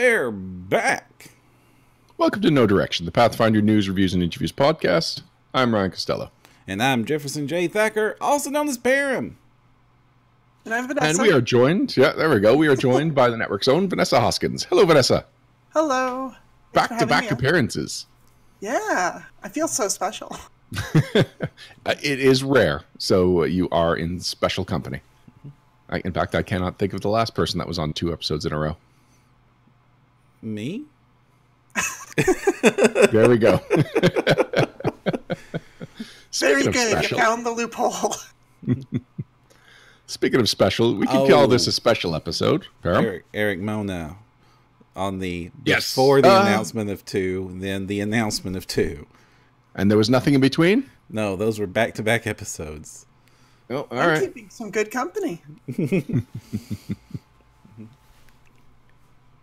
We're back. Welcome to No Direction, the Pathfinder news, reviews, and interviews podcast. I'm Ryan Costello. And I'm Jefferson J. Thacker, also known as Param. And I'm Vanessa. And we are joined, we are joined by the network's own Vanessa Hoskins. Hello, Vanessa. Hello. Back-to-back appearances. Yeah, I feel so special. It is rare, so you are in special company. In fact, I cannot think of the last person that was on 2 episodes in a row. Me? There we go. Very good. You found the loophole. Speaking of special, we can call this a special episode. Eric Mona on the yes. Before the announcement of 2, then the announcement of 2. And there was nothing in between? No, those were back-to-back episodes. Oh, all I'm right. keeping some good company.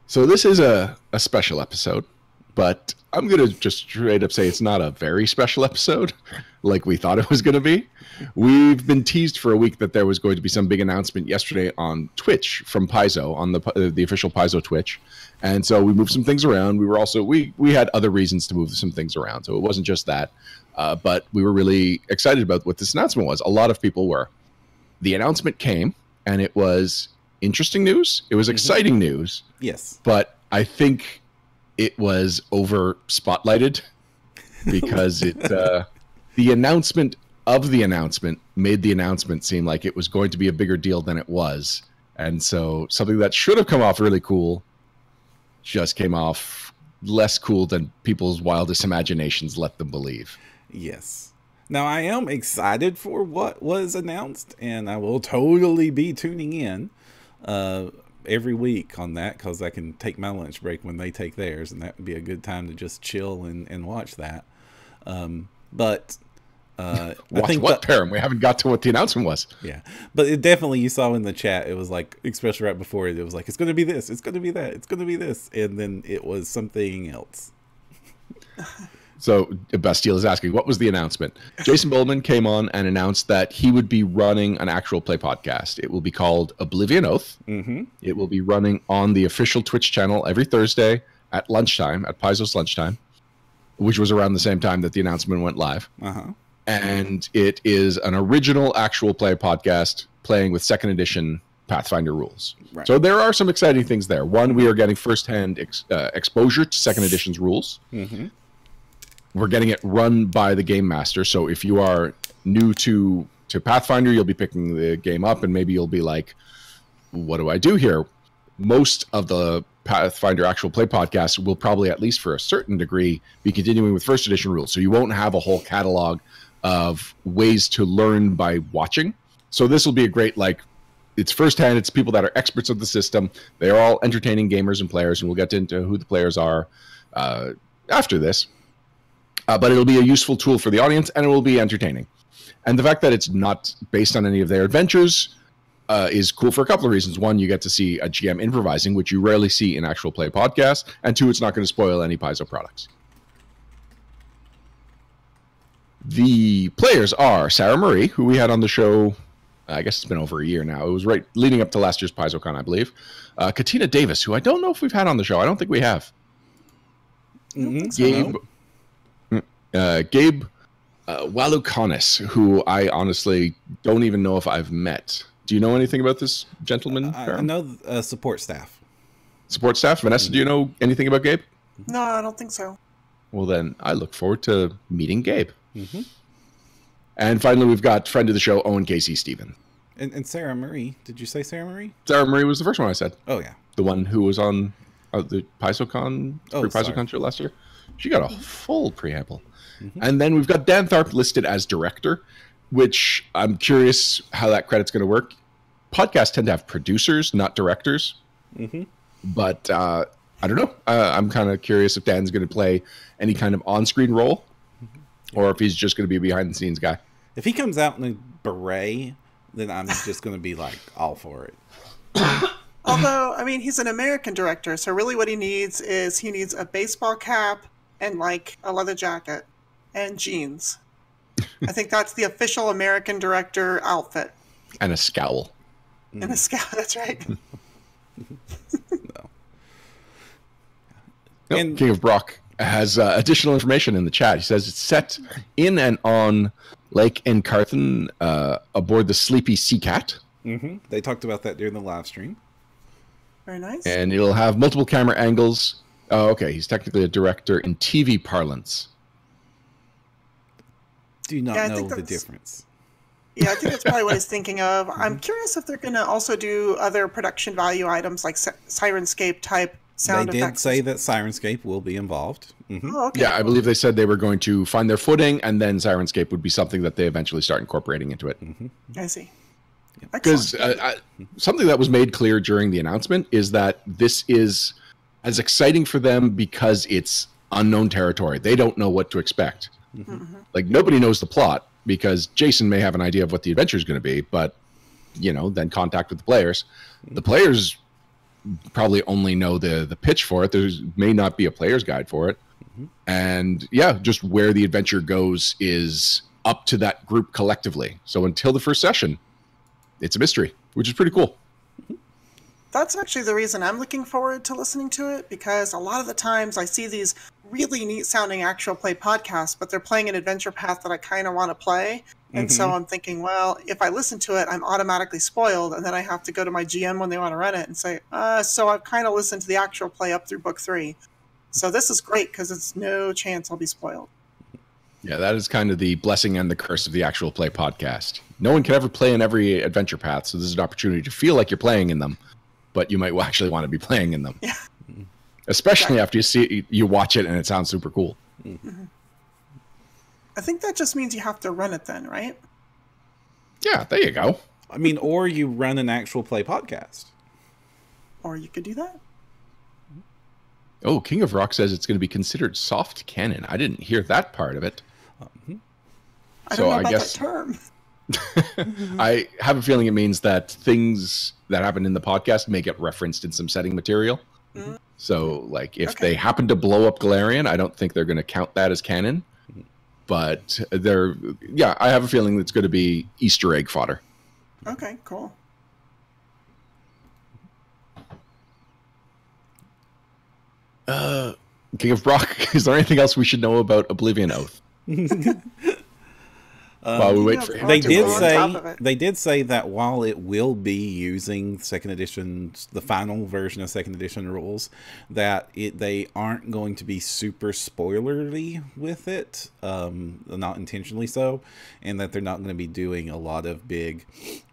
So this is a special episode, but I'm going to just straight up say it's not a very special episode like we thought it was going to be. We've been teased for a week that there was going to be some big announcement yesterday on Twitch from Paizo, on the official Paizo Twitch. And so we moved some things around. We were also, we had other reasons to move some things around. So it wasn't just that, but we were really excited about what this announcement was. A lot of people were. The announcement came and it was interesting news. It was exciting news. Yes. But I think it was over spotlighted because the announcement of the announcement made the announcement seem like it was going to be a bigger deal than it was. And so something that should have come off really cool just came off less cool than people's wildest imaginations let them believe. Yes. Now, I am excited for what was announced, and I will totally be tuning in every week on that, because I can take my lunch break when they take theirs, and that would be a good time to just chill and watch that. But watch what, Param? We haven't got to what the announcement was. Yeah, but it definitely, you saw in the chat, it was like, especially right before it was like, it's going to be this, it's going to be that, it's going to be this, and then it was something else. So Bastille is asking, what was the announcement? Jason Bowman came on and announced that he would be running an actual play podcast. It will be called Oblivion Oath. It will be running on the official Twitch channel every Thursday at lunchtime, at Paizo's lunchtime, which was around the same time that the announcement went live. And it is an original actual play podcast playing with 2nd edition Pathfinder rules. Right. So there are some exciting things there. One, we are getting firsthand exposure to 2nd edition's rules. We're getting it run by the game master. So if you are new to Pathfinder, you'll be picking the game up and maybe you'll be like, what do I do here? Most of the Pathfinder actual play podcasts will probably, at least for a certain degree, be continuing with 1st edition rules. So you won't have a whole catalog of ways to learn by watching. So this will be a great, it's firsthand. It's people that are experts of the system. They're all entertaining gamers and players, and we'll get into who the players are after this. But it'll be a useful tool for the audience, and it will be entertaining. And the fact that it's not based on any of their adventures is cool for a couple of reasons. One, you get to see a GM improvising, which you rarely see in actual play podcasts. And 2, it's not going to spoil any Paizo products. The players are Sarah Marie, who we had on the show, I guess it's been over a year now. It was right leading up to last year's PaizoCon, I believe. Katina Davis, who I don't know if we've had on the show. I don't think we have. Gabe Walukonis, who I honestly don't even know if I've met. Do you know anything about this gentleman? I know support staff. Support staff? Vanessa, do you know anything about Gabe? No, I don't think so. Well, then I look forward to meeting Gabe. And finally, we've got friend of the show, Owen Casey Stephen. And Sarah Marie. Did you say Sarah Marie? Sarah Marie was the first one I said. Oh, yeah. The one who was on the PaizoCon, pre-PaizoCon show last year. She got a full preamble. And then we've got Dan Tharp listed as director, which I'm curious how that credit's going to work. Podcasts tend to have producers, not directors. But I don't know. I'm kind of curious if Dan's going to play any kind of on-screen role or if he's just going to be a behind-the-scenes guy. If he comes out in a beret, then I'm just going to be all for it. Although, I mean, he's an American director, so really what he needs is a baseball cap and a leather jacket and jeans. I think that's the official American director outfit. And a scowl. And a scowl, that's right. No. Nope, And King of Brock has additional information in the chat. He says it's set in and on Lake Encarthen aboard the Sleepy Sea Cat. they talked about that during the live stream. Very nice. And it'll have multiple camera angles. Oh, okay. He's technically a director in TV parlance. Do not Yeah, I know think the that's- difference. Yeah, I think that's probably what he's thinking of. I'm curious if they're going to also do other production value items like Sirenscape type sound They effects. did say that Sirenscape will be involved. Oh, okay. Yeah, I believe they said they were going to find their footing, and then Sirenscape would be something that they eventually start incorporating into it. I see. Because Excellent. something that was made clear during the announcement is that this is as exciting for them because it's unknown territory. They don't know what to expect. Like, nobody knows the plot, because Jason may have an idea of what the adventure is going to be, but, then contact with the players. The players probably only know the pitch for it. There may not be a player's guide for it. And, yeah, just where the adventure goes is up to that group collectively. So until the first session, it's a mystery, which is pretty cool. That's actually the reason I'm looking forward to listening to it, because a lot of the times I see these really neat sounding actual play podcasts, but they're playing an adventure path that I kind of want to play. And so I'm thinking, well, if I listen to it, I'm automatically spoiled. And then I have to go to my GM when they want to run it and say, so I've kind of listened to the actual play up through book 3. So this is great because it's no chance I'll be spoiled. Yeah, that is kind of the blessing and the curse of the actual play podcast. No one can ever play in every adventure path, so this is an opportunity to feel like you're playing in them, but you might actually want to be playing in them. Yeah. Especially after you watch it and it sounds super cool. I think that just means you have to run it then, right? Yeah, there you go. I mean, or you run an actual play podcast. Or you could do that. Oh, King of Rock says it's going to be considered soft canon. I didn't hear that part of it. I don't know about that term. I have a feeling it means that things that happen in the podcast may get referenced in some setting material. So, like, if they happen to blow up Galarian, I don't think they're going to count that as canon. But I have a feeling it's going to be Easter egg fodder. Okay, cool. King of Brock, is there anything else we should know about Oblivion Oath? While we wait for him. They to did go on top of say it. they did say that while it will be using second edition, the final version of second edition rules, that they aren't going to be super spoilery with it, not intentionally so, and that they're not going to be doing a lot of big,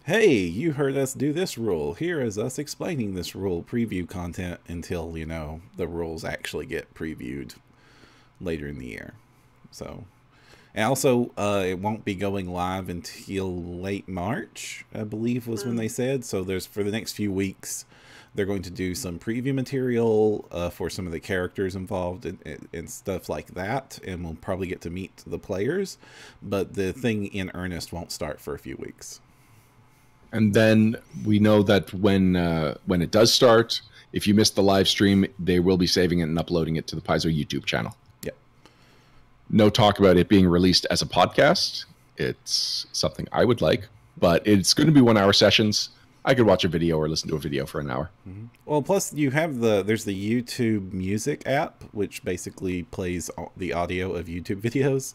hey, you heard us do this rule, here is us explaining this rule preview content until the rules actually get previewed later in the year. So. And also, it won't be going live until late March, I believe was when they said. So for the next few weeks, they're going to do some preview material for some of the characters involved and stuff like that. And we'll probably get to meet the players. But the thing in earnest won't start for a few weeks. And then we know that when it does start, if you missed the live stream, they will be saving it and uploading it to the Paizo YouTube channel. No talk about it being released as a podcast. It's something I would like, but it's going to be 1 hour sessions. I could watch a video or listen to a video for an hour. Well, plus you have there's the YouTube Music app, which basically plays the audio of YouTube videos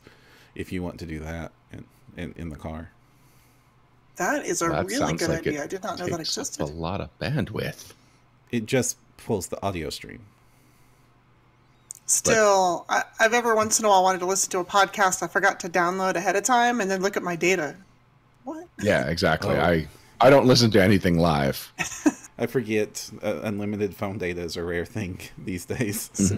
if you want to do that in the car. That is a That really sounds good like idea. it I did not know that takes up existed. a lot of bandwidth. It just pulls the audio stream. Still, I've ever once in a while wanted to listen to a podcast I forgot to download ahead of time and then look at my data. What? Yeah, exactly. Oh. I don't listen to anything live. I forget unlimited phone data is a rare thing these days.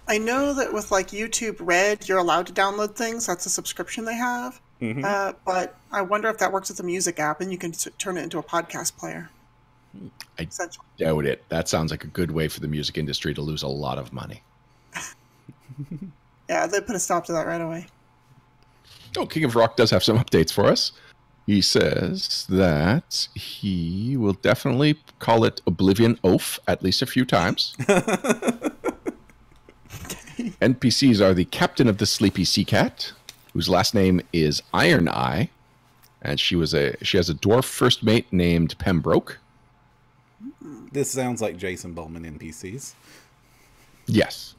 I know that with like YouTube Red, you're allowed to download things. That's a subscription they have. But I wonder if that works with the music app and you can turn it into a podcast player. I doubt it. That sounds like a good way for the music industry to lose a lot of money. Yeah, they put a stop to that right away. Oh, King of Rock does have some updates for us. He says that he will definitely call it Oblivion Oath at least a few times. NPCs are the captain of the Sleepy Sea Cat, whose last name is Iron Eye, and she has a dwarf first mate named Pembroke. This sounds like Jason Bowman NPCs. Yes.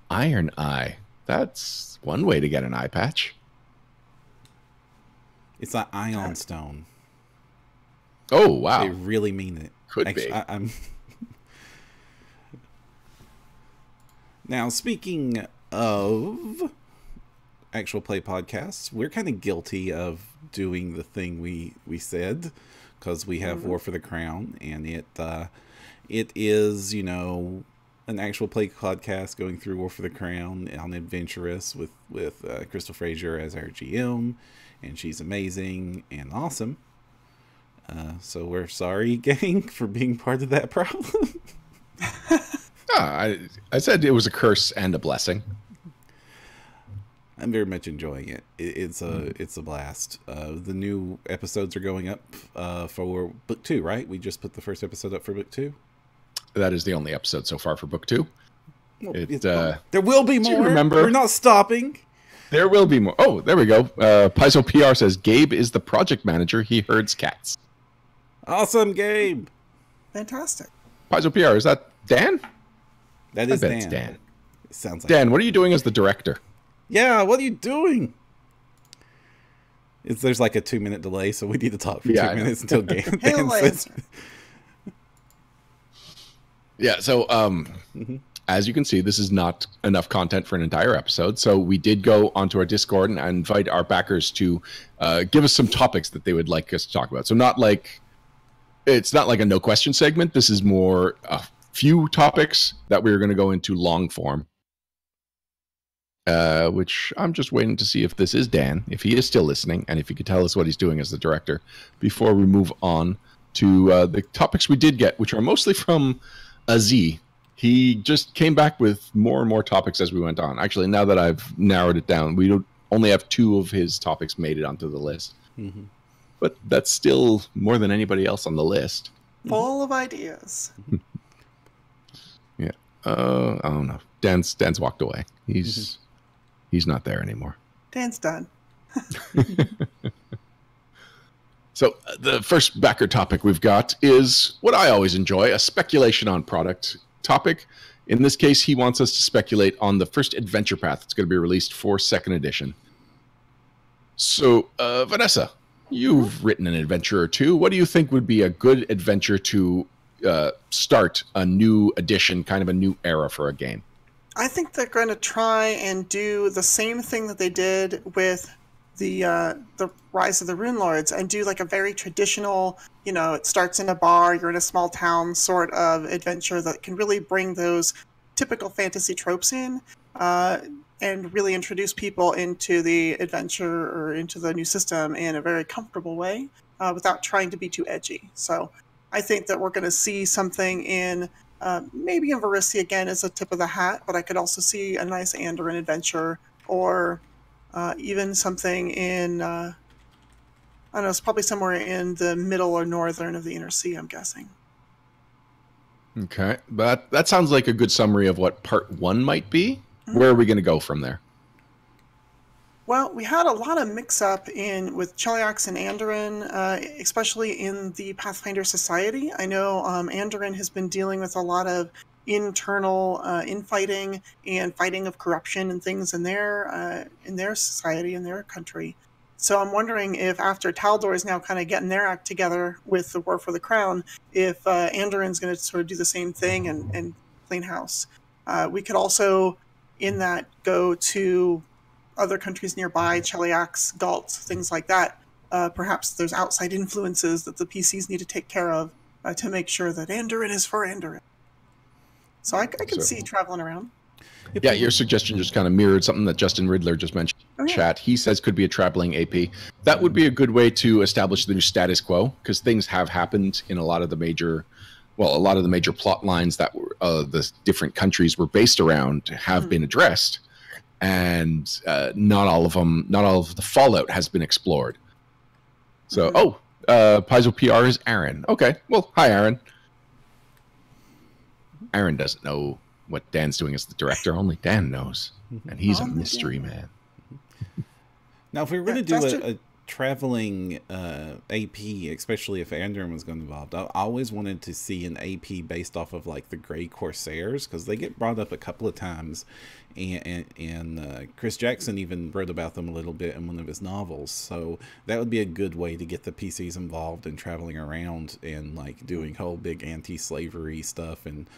Iron Eye. That's one way to get an eye patch. It's an ion stone. Oh, wow. They really mean it. Could be. I'm Now, speaking of actual play podcasts, we're kind of guilty of doing the thing we said, because we have War for the Crown, and it is, you know, an actual play podcast going through War for the Crown on Adventurous with Crystal Frazier as our GM, and she's amazing and awesome. So we're sorry, gang, for being part of that problem. I said it was a curse and a blessing. I'm very much enjoying it. It's a blast. The new episodes are going up for book 2, right? We just put the first episode up for book 2. That is the only episode so far for book 2. Well, there will be more. Remember? We're not stopping. There will be more. Oh, there we go. Paizo PR says Gabe is the project manager. He herds cats. Awesome, Gabe. Fantastic. Paizo PR, is that Dan? That is Dan. It's Dan. It sounds like Dan, what are you doing as the director? Yeah, what are you doing? There's like a 2-minute delay, so we need to talk for 2 minutes until Dan says. Yeah, so as you can see, this is not enough content for an entire episode. So we did go onto our Discord and invite our backers to give us some topics that they would like us to talk about. So it's not like a no question segment. This is more a few topics that we're going to go into long form. Which I'm just waiting to see if this is Dan, if he is still listening, and if he could tell us what he's doing as the director before we move on to the topics we did get, which are mostly from Z. He just came back with more and more topics as we went on. Actually, now that I've narrowed it down, we only have 2 of his topics made it onto the list. Mm-hmm. But that's still more than anybody else on the list. Full of ideas. Yeah. I don't know. Dan's walked away. He's not there anymore. Dan's done. So the first backer topic we've got is what I always enjoy, a speculation on product topic. In this case, he wants us to speculate on the first adventure path that's going to be released for 2nd edition. So, Vanessa, you've written an adventure or 2. What do you think would be a good adventure to start a new edition, kind of a new era for a game? I think they're going to try and do the same thing that they did with the Rise of the Rune Lords, and do like a very traditional, you know, it starts in a bar, you're in a small town sort of adventure that can really bring those typical fantasy tropes in, and really introduce people into the adventure or into the new system in a very comfortable way, without trying to be too edgy. So I think that we're going to see something in maybe in Varisi again as a tip of the hat, but I could also see a nice Andoran adventure, or even something in, I don't know, it's probably somewhere in the middle or northern of the Inner Sea, I'm guessing. Okay, but that sounds like a good summary of what part 1 might be. Mm-hmm. Where are we going to go from there? Well, we had a lot of mix-up with Cheliax and Andoran, especially in the Pathfinder Society. I know Andoran has been dealing with a lot of internal infighting and fighting of corruption and things in their society, in their country. So I'm wondering if after Taldor is now kind of getting their act together with the War for the Crown, if Andoran's going to sort of do the same thing and clean house. We could also, in that, go to other countries nearby, Cheliax, Galt, things like that. Perhaps there's outside influences that the PCs need to take care of to make sure that Andoran is for Andoran. So I can see traveling around. Yeah, your suggestion just kind of mirrored something that Justin Riddler just mentioned in chat. He says could be a traveling AP. That would be a good way to establish the new status quo, because things have happened in a lot of the major plot lines that were, the different countries were based around have been addressed, and not all of the fallout has been explored. So, Paizo PR is Aaron. Okay, well, hi, Aaron. Aaron doesn't know what Dan's doing as the director. Only Dan knows, and he's a mystery man. Now, if we were going to do a traveling AP, especially if Andrew was going to be involved, I always wanted to see an AP based off of like the Grey Corsairs, because they get brought up a couple of times, and Chris Jackson even wrote about them a little bit in one of his novels. So that would be a good way to get the PCs involved in traveling around and like doing whole big anti-slavery stuff. And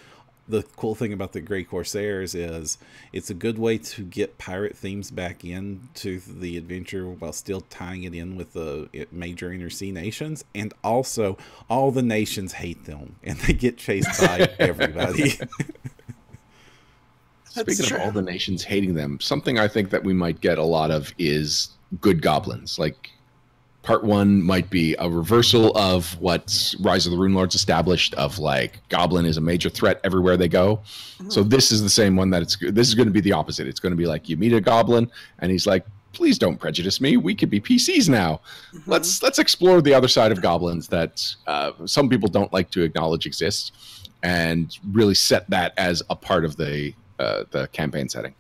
the cool thing about the Grey Corsairs is it's a good way to get pirate themes back into the adventure while still tying it in with the major inner-sea nations. And also, all the nations hate them, and they get chased by everybody. Speaking of all the nations hating them, something I think that we might get a lot of is good goblins. Like, part 1 might be a reversal of what Rise of the Rune Lords established of like goblin is a major threat everywhere they go. So this is the same one this is going to be the opposite. It's going to be like you meet a goblin and he's like, please don't prejudice me. We could be PCs now. Let's explore the other side of goblins that some people don't like to acknowledge exist, and really set that as a part of the campaign setting.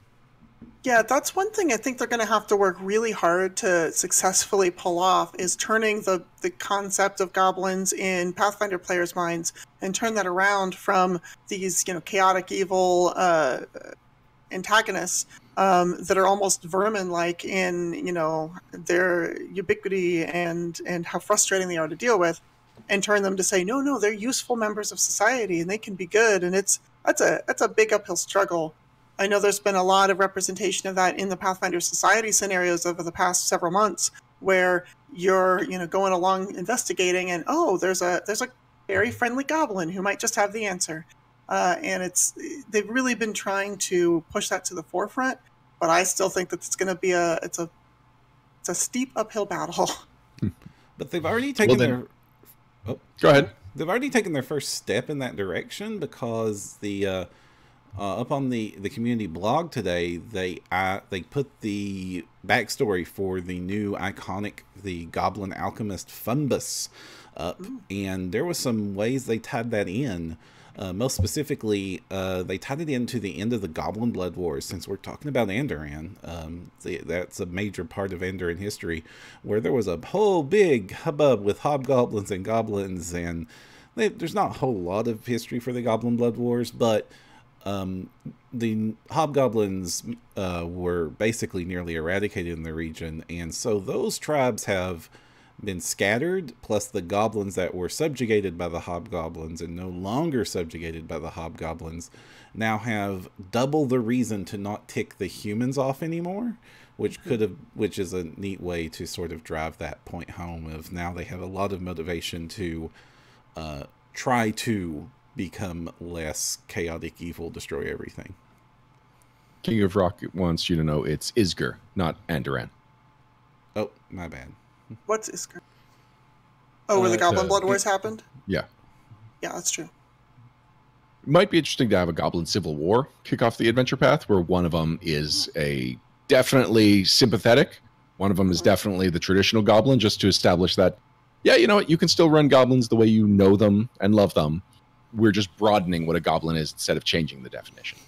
Yeah, that's one thing I think they're going to have to work really hard to successfully pull off, is turning the concept of goblins in Pathfinder players' minds and turn that around from these, chaotic evil antagonists that are almost vermin-like in, their ubiquity and how frustrating they are to deal with, and turn them to say, no, they're useful members of society and they can be good. And that's a big uphill struggle. I know there's been a lot of representation of that in the Pathfinder Society scenarios over the past several months, where you're, going along investigating, and there's a very friendly goblin who might just have the answer, and they've really been trying to push that to the forefront. But I still think that it's going to be a steep uphill battle. But they've already taken go ahead. They've already taken their first step in that direction, because the up on the community blog today, they put the backstory for the new the Goblin Alchemist Funbus up, and there was some ways they tied that in. Most specifically, they tied it into the end of the Goblin Blood Wars, since we're talking about Andoran. That's a major part of Andoran history, where there was a whole big hubbub with hobgoblins and goblins, and there's not a whole lot of history for the Goblin Blood Wars, but the hobgoblins were basically nearly eradicated in the region, and so those tribes have been scattered, plus the goblins that were subjugated by the hobgoblins and no longer subjugated by the hobgoblins now have double the reason to not tick the humans off anymore, which is a neat way to sort of drive that point home of now they have a lot of motivation to try to become less chaotic evil, destroy everything. King of Rock wants you to know it's Isger, not Andoran. Oh, my bad. What's Isger? Oh, where the Goblin Blood Wars happened? Yeah. Yeah, that's true. It might be interesting to have a Goblin Civil War kick off the adventure path, where one of them is a definitely sympathetic, one of them is definitely the traditional goblin, just to establish that, yeah, you know what, you can still run goblins the way you know them and love them. We're just broadening what a goblin is instead of changing the definition.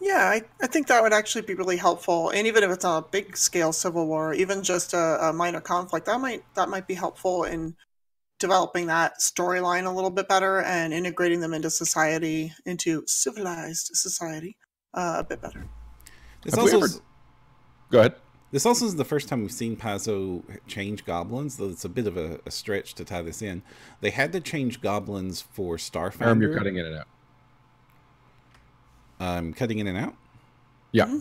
Yeah, I think that would actually be really helpful. And even if it's not a big scale civil war, even just a minor conflict, that might be helpful in developing that storyline a little bit better and integrating them into society, into civilized society, a bit better. Go ahead. This also is the first time we've seen Paizo change goblins, though it's a bit of a stretch to tie this in. They had to change goblins for Starfinder. You're cutting in and out. I'm cutting in and out? Yeah. Mm-hmm.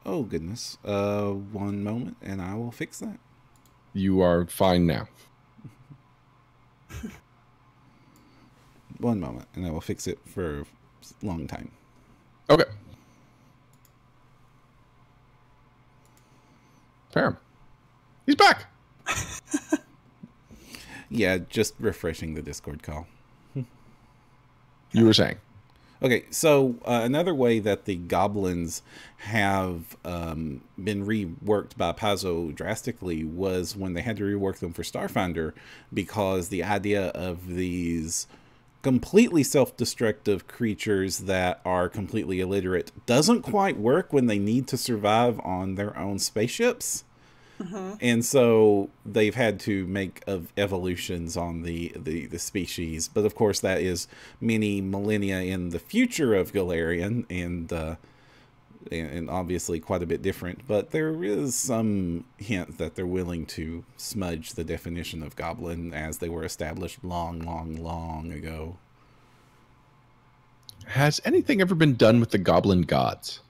Oh, goodness. One moment, and I will fix that. You are fine now. One moment, and I will fix it for a long time. Okay. Fair. He's back. Yeah, just refreshing the Discord call. You were saying. Okay, so another way that the goblins have been reworked by Paizo drastically was when they had to rework them for Starfinder, because the idea of these completely self-destructive creatures that are completely illiterate doesn't quite work when they need to survive on their own spaceships. And so they've had to make evolutions on the species. But of course, that is many millennia in the future of Galarian, and obviously quite a bit different. But there is some hint that they're willing to smudge the definition of goblin as they were established long, long, long ago. Has anything ever been done with the goblin gods?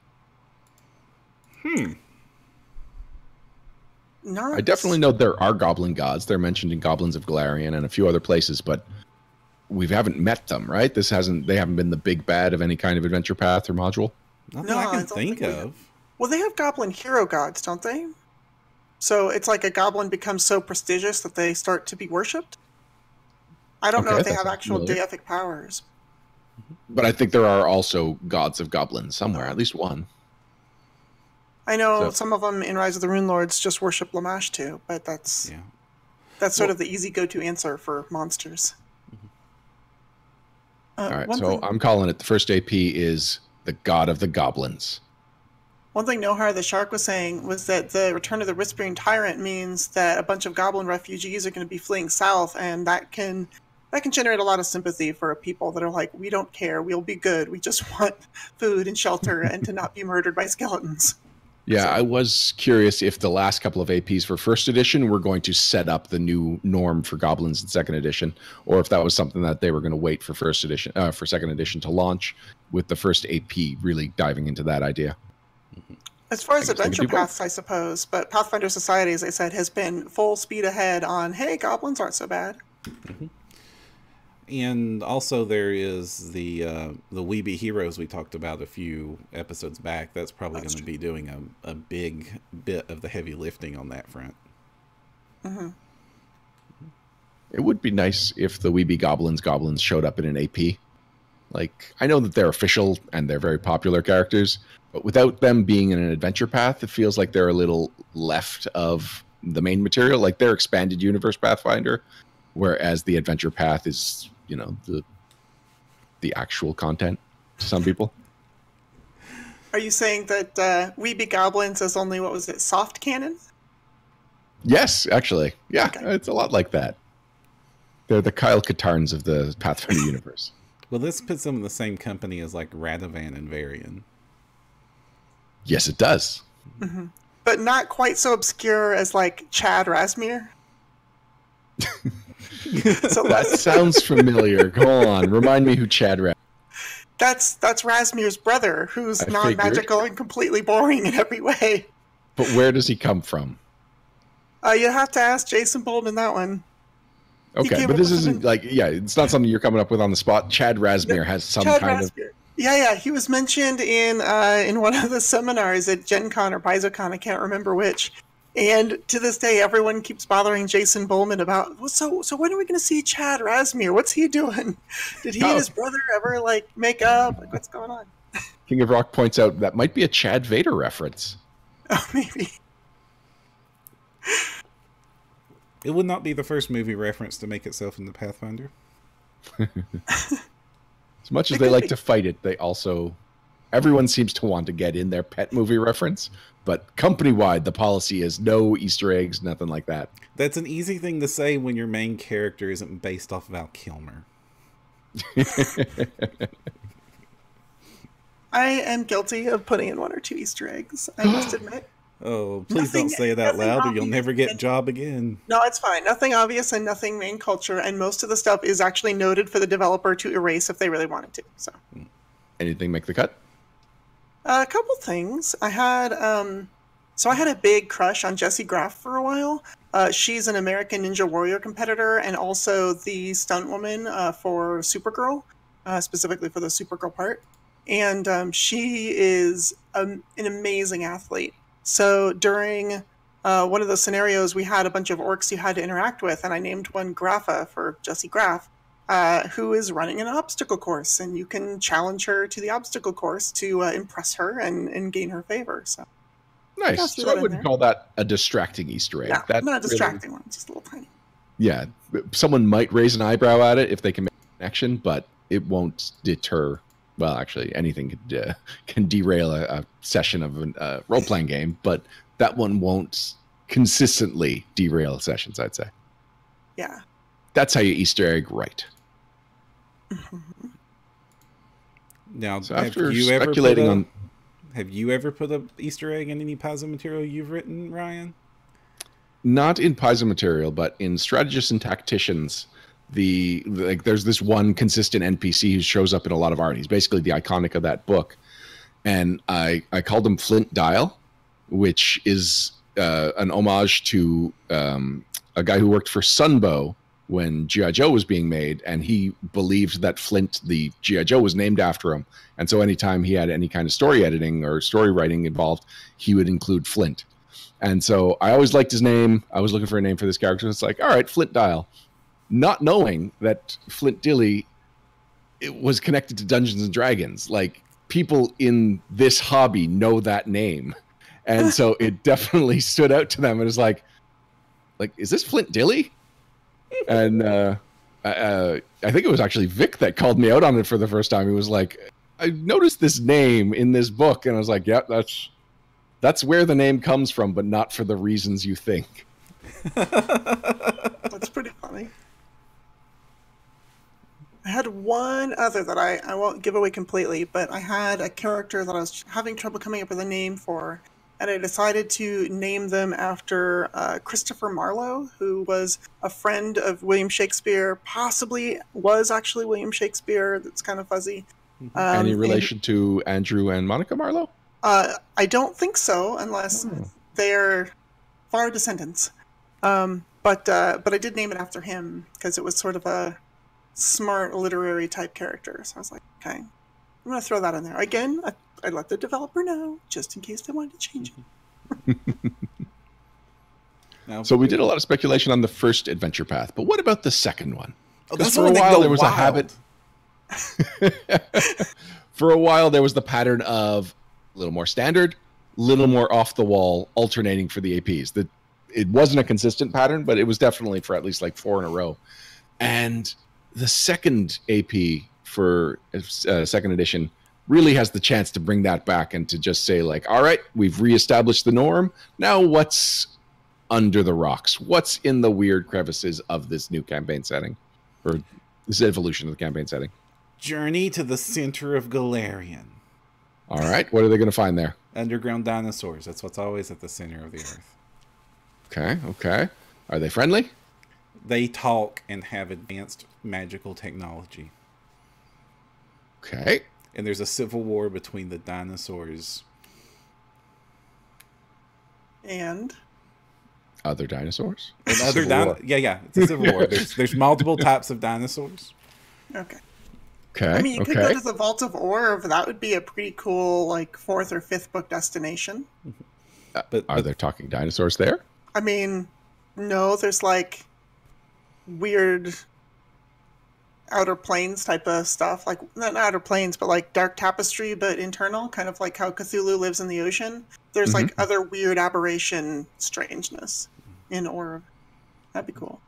No, I definitely know there are goblin gods. They're mentioned in Goblins of Galarian and a few other places, but we haven't met them, right? They haven't been the big bad of any kind of adventure path or module. Not that I can think of. Well, they have goblin hero gods, don't they? So it's like a goblin becomes so prestigious that they start to be worshipped. I don't know if they have actual deific powers. But I think there are also gods of goblins somewhere, at least one. I know some of them in Rise of the Rune Lords just worship Lamash too, but that's sort of the easy go-to answer for monsters. All right, so I'm calling it the first AP is the god of the goblins. One thing Nohar the Shark was saying was that the return of the Whispering Tyrant means that a bunch of goblin refugees are going to be fleeing south, and that can generate a lot of sympathy for people that are like, we don't care, we'll be good, we just want food and shelter and to not be murdered by skeletons. Yeah, I was curious if the last couple of APs for first edition were going to set up the new norm for goblins in second edition, or if that was something that they were going to wait for second edition to launch, with the first AP really diving into that idea. As far as adventure paths, I suppose, but Pathfinder Society, as I said, has been full speed ahead on, hey, goblins aren't so bad. And also there is the Weeby Heroes we talked about a few episodes back. That's probably going to be doing a big bit of the heavy lifting on that front. It would be nice if the Weeby Goblins showed up in an AP. Like, I know that they're official and they're very popular characters, but without them being in an adventure path, it feels like they're a little left of the main material. Like, they're expanded universe Pathfinder, whereas the adventure path is, you know, the actual content to some people. Are you saying that Weeby Goblins is only, what was it, soft canon? Yes, actually. Yeah, It's a lot like that. They're the Kyle Katarns of the Pathfinder universe. Well, this puts them in the same company as like Radovan and Varian. Yes, it does. But not quite so obscure as like Chad Rasmir. So that sounds familiar. Go on, remind me who Chad Rasmir. That's Rasmir's brother, who's non-magical and completely boring in every way. But where does he come from? You have to ask Jason Boldman that one. Okay, but this isn't like, it's not something you're coming up with on the spot. Chad Rasmir has some kind of... Yeah, he was mentioned in one of the seminars at Gen Con or PaizoCon, I can't remember which. And to this day, everyone keeps bothering Jason Bowman about, so when are we going to see Chad Rasmir? What's he doing? Did he and his brother ever, like, make up? Like, what's going on? King of Rock points out that might be a Chad Vader reference. Oh, maybe. It would not be the first movie reference to make itself into Pathfinder. As much as they like to fight it, they also... Everyone seems to want to get in their pet movie reference, but company-wide, the policy is no Easter eggs, nothing like that. That's an easy thing to say when your main character isn't based off Val Kilmer. I am guilty of putting in one or two Easter eggs, I must admit. Oh, please don't say it out loud or you'll never get a job again. No, it's fine. Nothing obvious and nothing main culture, and most of the stuff is actually noted for the developer to erase if they really wanted to. So, anything make the cut? A couple things. I had a big crush on Jessie Graff for a while. She's an American Ninja Warrior competitor and also the stunt woman for Supergirl, specifically for the Supergirl part. And she is an amazing athlete. So during one of the scenarios, we had a bunch of orcs you had to interact with, and I named one Graffa for Jessie Graff, who is running an obstacle course, and you can challenge her to the obstacle course to impress her and gain her favor. So nice. So I wouldn't call that a distracting Easter egg. No, not a distracting one, just a little tiny. Yeah, someone might raise an eyebrow at it if they can make connection, but it won't deter. Well, actually, anything can derail a session of a role-playing game, but that one won't consistently derail sessions, I'd say. Yeah. That's how you Easter egg right. Now, So after speculating on... Have you ever put an Easter egg in any Paizo material you've written, Ryan? Not in Paizo material, but in Strategists and Tacticians, there's this one consistent NPC who shows up in a lot of art. He's basically the iconic of that book. And I called him Flint Dial, which is an homage to a guy who worked for Sunbow when G.I. Joe was being made, and he believed that Flint, the G.I. Joe, was named after him. And so anytime he had any kind of story editing or story writing involved, he would include Flint. And so I always liked his name. I was looking for a name for this character. It's like, all right, Flint Dial. Not knowing that Flint Dilly was connected to Dungeons and Dragons. Like, people in this hobby know that name. And so it definitely stood out to them. And it's like, is this Flint Dilly? And I think it was actually Vic that called me out on it for the first time. He was like, I noticed this name in this book. And I was like, yeah, that's where the name comes from, but not for the reasons you think. That's pretty funny. I had one other that I won't give away completely, but I had a character that I was having trouble coming up with a name for, and I decided to name them after Christopher Marlowe, who was a friend of William Shakespeare, possibly was actually William Shakespeare. That's kind of fuzzy. Any relation to Andrew and Monica Marlowe? I don't think so, unless they're far descendants. But I did name it after him because it was sort of a smart literary type character. So I was like, okay, I'm going to throw that in there. Again, I let the developer know just in case they wanted to change it. So we did a lot of speculation on the first adventure path, but what about the second one? Because for a while there was a habit. For a while there was the pattern of a little more standard, a little more off the wall, alternating for the APs. It wasn't a consistent pattern, but it was definitely for at least like 4 in a row. And the second AP for second edition really has the chance to bring that back and to just say, like, all right, we've reestablished the norm. Now what's under the rocks? What's in the weird crevices of this new campaign setting? Or this evolution of the campaign setting? Journey to the center of Galarian. All right, what are they going to find there? Underground dinosaurs. That's what's always at the center of the earth. Okay. Are they friendly? They talk and have advanced magical technology. Okay. And there's a civil war between the dinosaurs. And other dinosaurs? And other yeah, it's a civil war. There's multiple types of dinosaurs. Okay. Okay. I mean, you could go to the Vault of Orv. That would be a pretty cool, like, 4th or 5th book destination. But are there talking dinosaurs there? I mean, no, there's like weird outer planes type of stuff, like not outer planes, but like dark tapestry, but internal, kind of like how Cthulhu lives in the ocean. There's like other weird aberration strangeness in Orv. That'd be cool.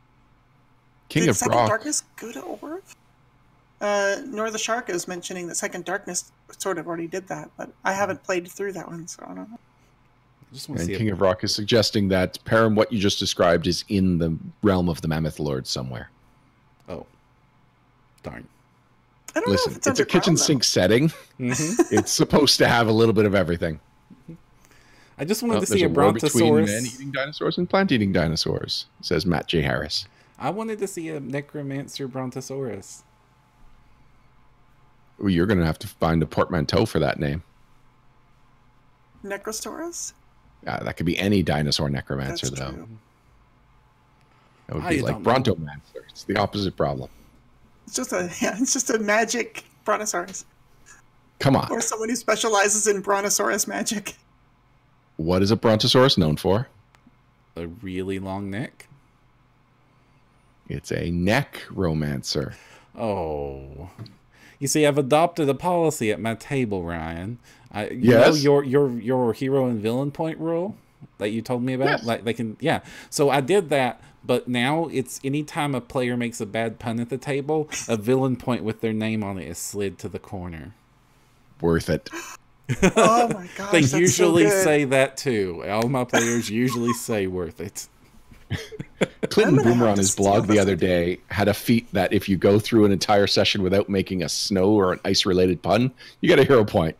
King Did of Second Rock. Darkness go to Orv? Nor the Shark is mentioning that Second Darkness sort of already did that, but I haven't played through that one, so I don't know. And King of Rock is suggesting that, Param, what you just described is in the realm of the Mammoth Lord somewhere. Oh. Darn. I don't Listen, know if it's a kitchen sink setting. It's supposed to have a little bit of everything. I just wanted to see There's a war between brontosaurus. man-eating dinosaurs and plant-eating dinosaurs, says Matt J. Harris. I wanted to see a necromancer brontosaurus. Well, you're going to have to find a portmanteau for that name. Necrosaurus? That could be any dinosaur necromancer, That's though. true. That would be like Brontomancer. It's the opposite problem. It's just a magic brontosaurus. Come on. Or someone who specializes in brontosaurus magic. What is a brontosaurus known for? A really long neck. It's a necromancer. Oh. You see, I've adopted a policy at my table, Ryan. Yes. You know your hero and villain point rule that you told me about? Yes. Like they can, yeah. So I did that, But now it's anytime a player makes a bad pun at the table, a villain point with their name on it is slid to the corner. Worth it. Oh my gosh, They that's usually so good. say that too. All my players usually say worth it. Clinton I'm gonna Boomer have on to his steal blog the this other idea. day had a feat that if you go through an entire session without making a snow or an ice related pun, you get a hero point.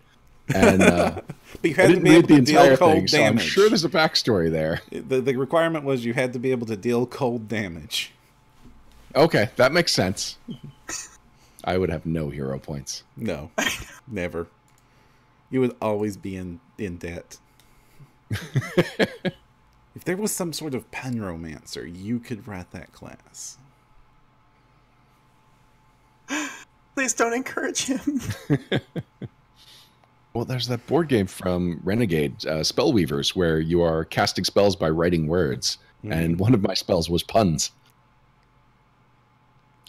And But you I had to didn't be able read the to deal entire cold thing, so I'm damage. sure there's a backstory there. The requirement was you had to be able to deal cold damage. Okay, that makes sense. I would have no hero points. No, never. You would always be in debt. If there was some sort of pun romancer, you could write that class. Please don't encourage him. Well, there's that board game from Renegade, Spellweavers, where you are casting spells by writing words. And one of my spells was puns,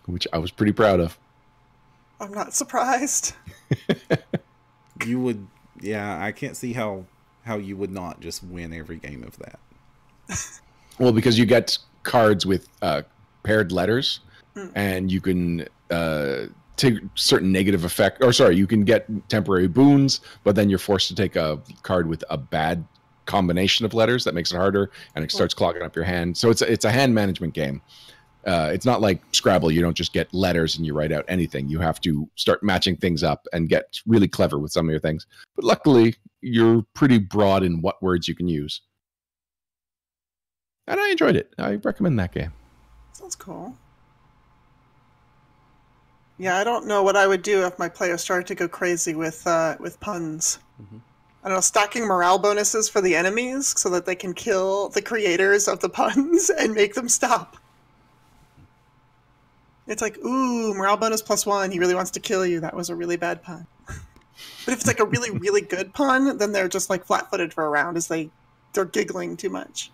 which I was pretty proud of. I'm not surprised. You would, yeah, I can't see how you would not just win every game of that. Well, because you get cards with paired letters, and you can take certain negative effect, or sorry, you can get temporary boons, but then you're forced to take a card with a bad combination of letters that makes it harder, and it starts clogging up your hand. So it's a hand management game. It's not like Scrabble. You don't just get letters and you write out anything. You have to start matching things up and get really clever with some of your things. But luckily, you're pretty broad in what words you can use. And I enjoyed it. I recommend that game. Sounds cool. Yeah, I don't know what I would do if my players started to go crazy with puns. I don't know, stacking morale bonuses for the enemies so that they can kill the creators of the puns and make them stop. It's like, ooh, morale bonus +1. He really wants to kill you. That was a really bad pun. But if it's like a really, really good pun, then they're just like flat-footed for a round as they're giggling too much.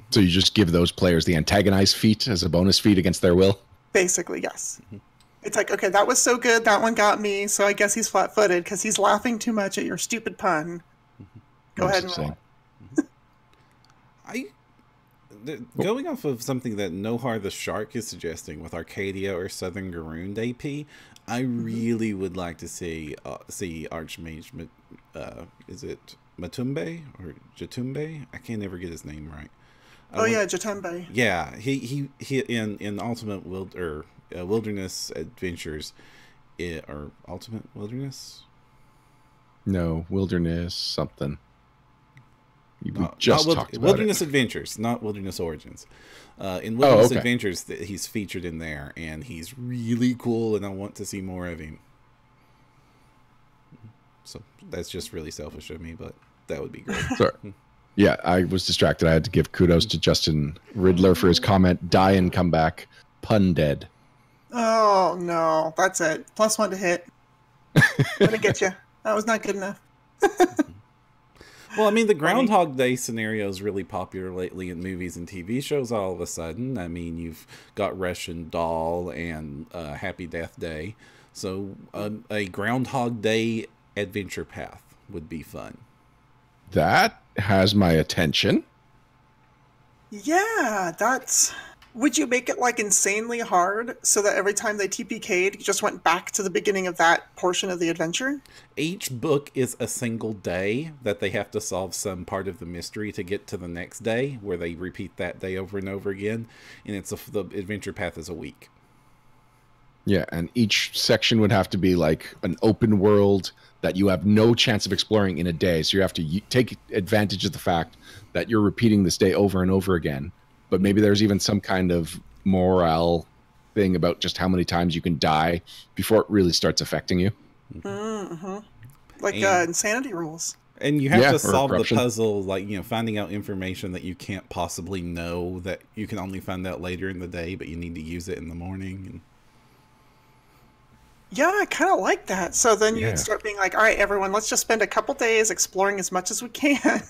So you just give those players the antagonized feat as a bonus feat against their will? Basically, yes. It's like, okay, that was so good, that one got me, so I guess he's flat-footed because he's laughing too much at your stupid pun. Go ahead and roll. Going off of something that Nohar the Shark is suggesting with Arcadia or Southern Garoon AP, I really would like to see Archmage, is it Matumbe or Jatumbe? I can't ever get his name right. Jatumbe. Yeah, he in Ultimate Wilderness Adventures, or Ultimate Wilderness. No, Wilderness something. We Not talked about Wilderness it. Adventures, not Wilderness Origins. In Wilderness okay. Adventures, he's featured in there, and he's really cool, and I want to see more of him. So that's just really selfish of me, but that would be great. Sorry. Yeah, I was distracted. I had to give kudos to Justin Riddler for his comment, die and come back, pun dead. Oh, no. That's it. +1 to hit. Gonna get you. That was not good enough. Well, I mean, the Groundhog Day scenario is really popular lately in movies and TV shows all of a sudden. I mean, you've got Russian Doll and Happy Death Day. So a Groundhog Day adventure path would be fun. That has my attention. Yeah, that's... Would you make it like insanely hard so that every time they TPK'd, you just went back to the beginning of that portion of the adventure? Each book is a single day that they have to solve some part of the mystery to get to the next day, where they repeat that day over and over again, and the adventure path is a week. Yeah, and each section would have to be like an open world that you have no chance of exploring in a day. So you have to take advantage of the fact that you're repeating this day over and over again. But maybe there's even some kind of morale thing about just how many times you can die before it really starts affecting you. Mm-hmm. Like And- insanity rules. And you have Yeah, to or solve the corruption. puzzle, like, finding out information that you can't possibly know, that you can only find out later in the day, but you need to use it in the morning. And Yeah, I kind of like that. So then Yeah. you'd start being like, all right, everyone, let's just spend a couple days exploring as much as we can.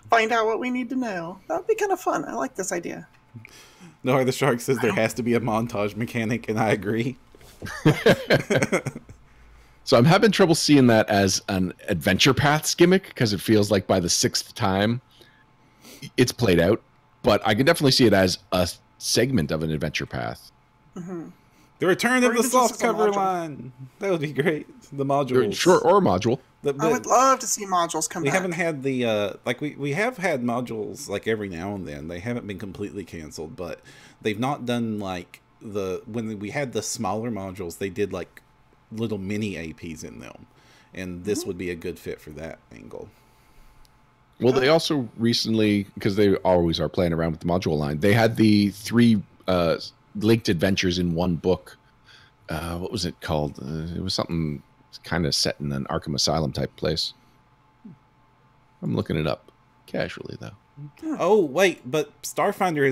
Find out what we need to know. That would be kind of fun. I like this idea. No, the Shark says there has to be a montage mechanic, and I agree. So I'm having trouble seeing that as an adventure paths gimmick because it feels like by the 6th time it's played out. but I can definitely see it as a segment of an adventure path. Mm-hmm. The return Or of the even just as a softcover module. line. That would be great. The modules. Sure, or a module. I would love to see modules come We back. haven't had the like we have had modules like every now and then. They haven't been completely canceled, but they've not done like when we had the smaller modules, they did like little mini APs in them. And this would be a good fit for that angle. Well, they also recently, because they always are playing around with the module line, they had the 3 linked adventures in one book. What was it called? It was something kind of set in an Arkham Asylum type place. I'm looking it up casually, though. Oh wait, but Starfinder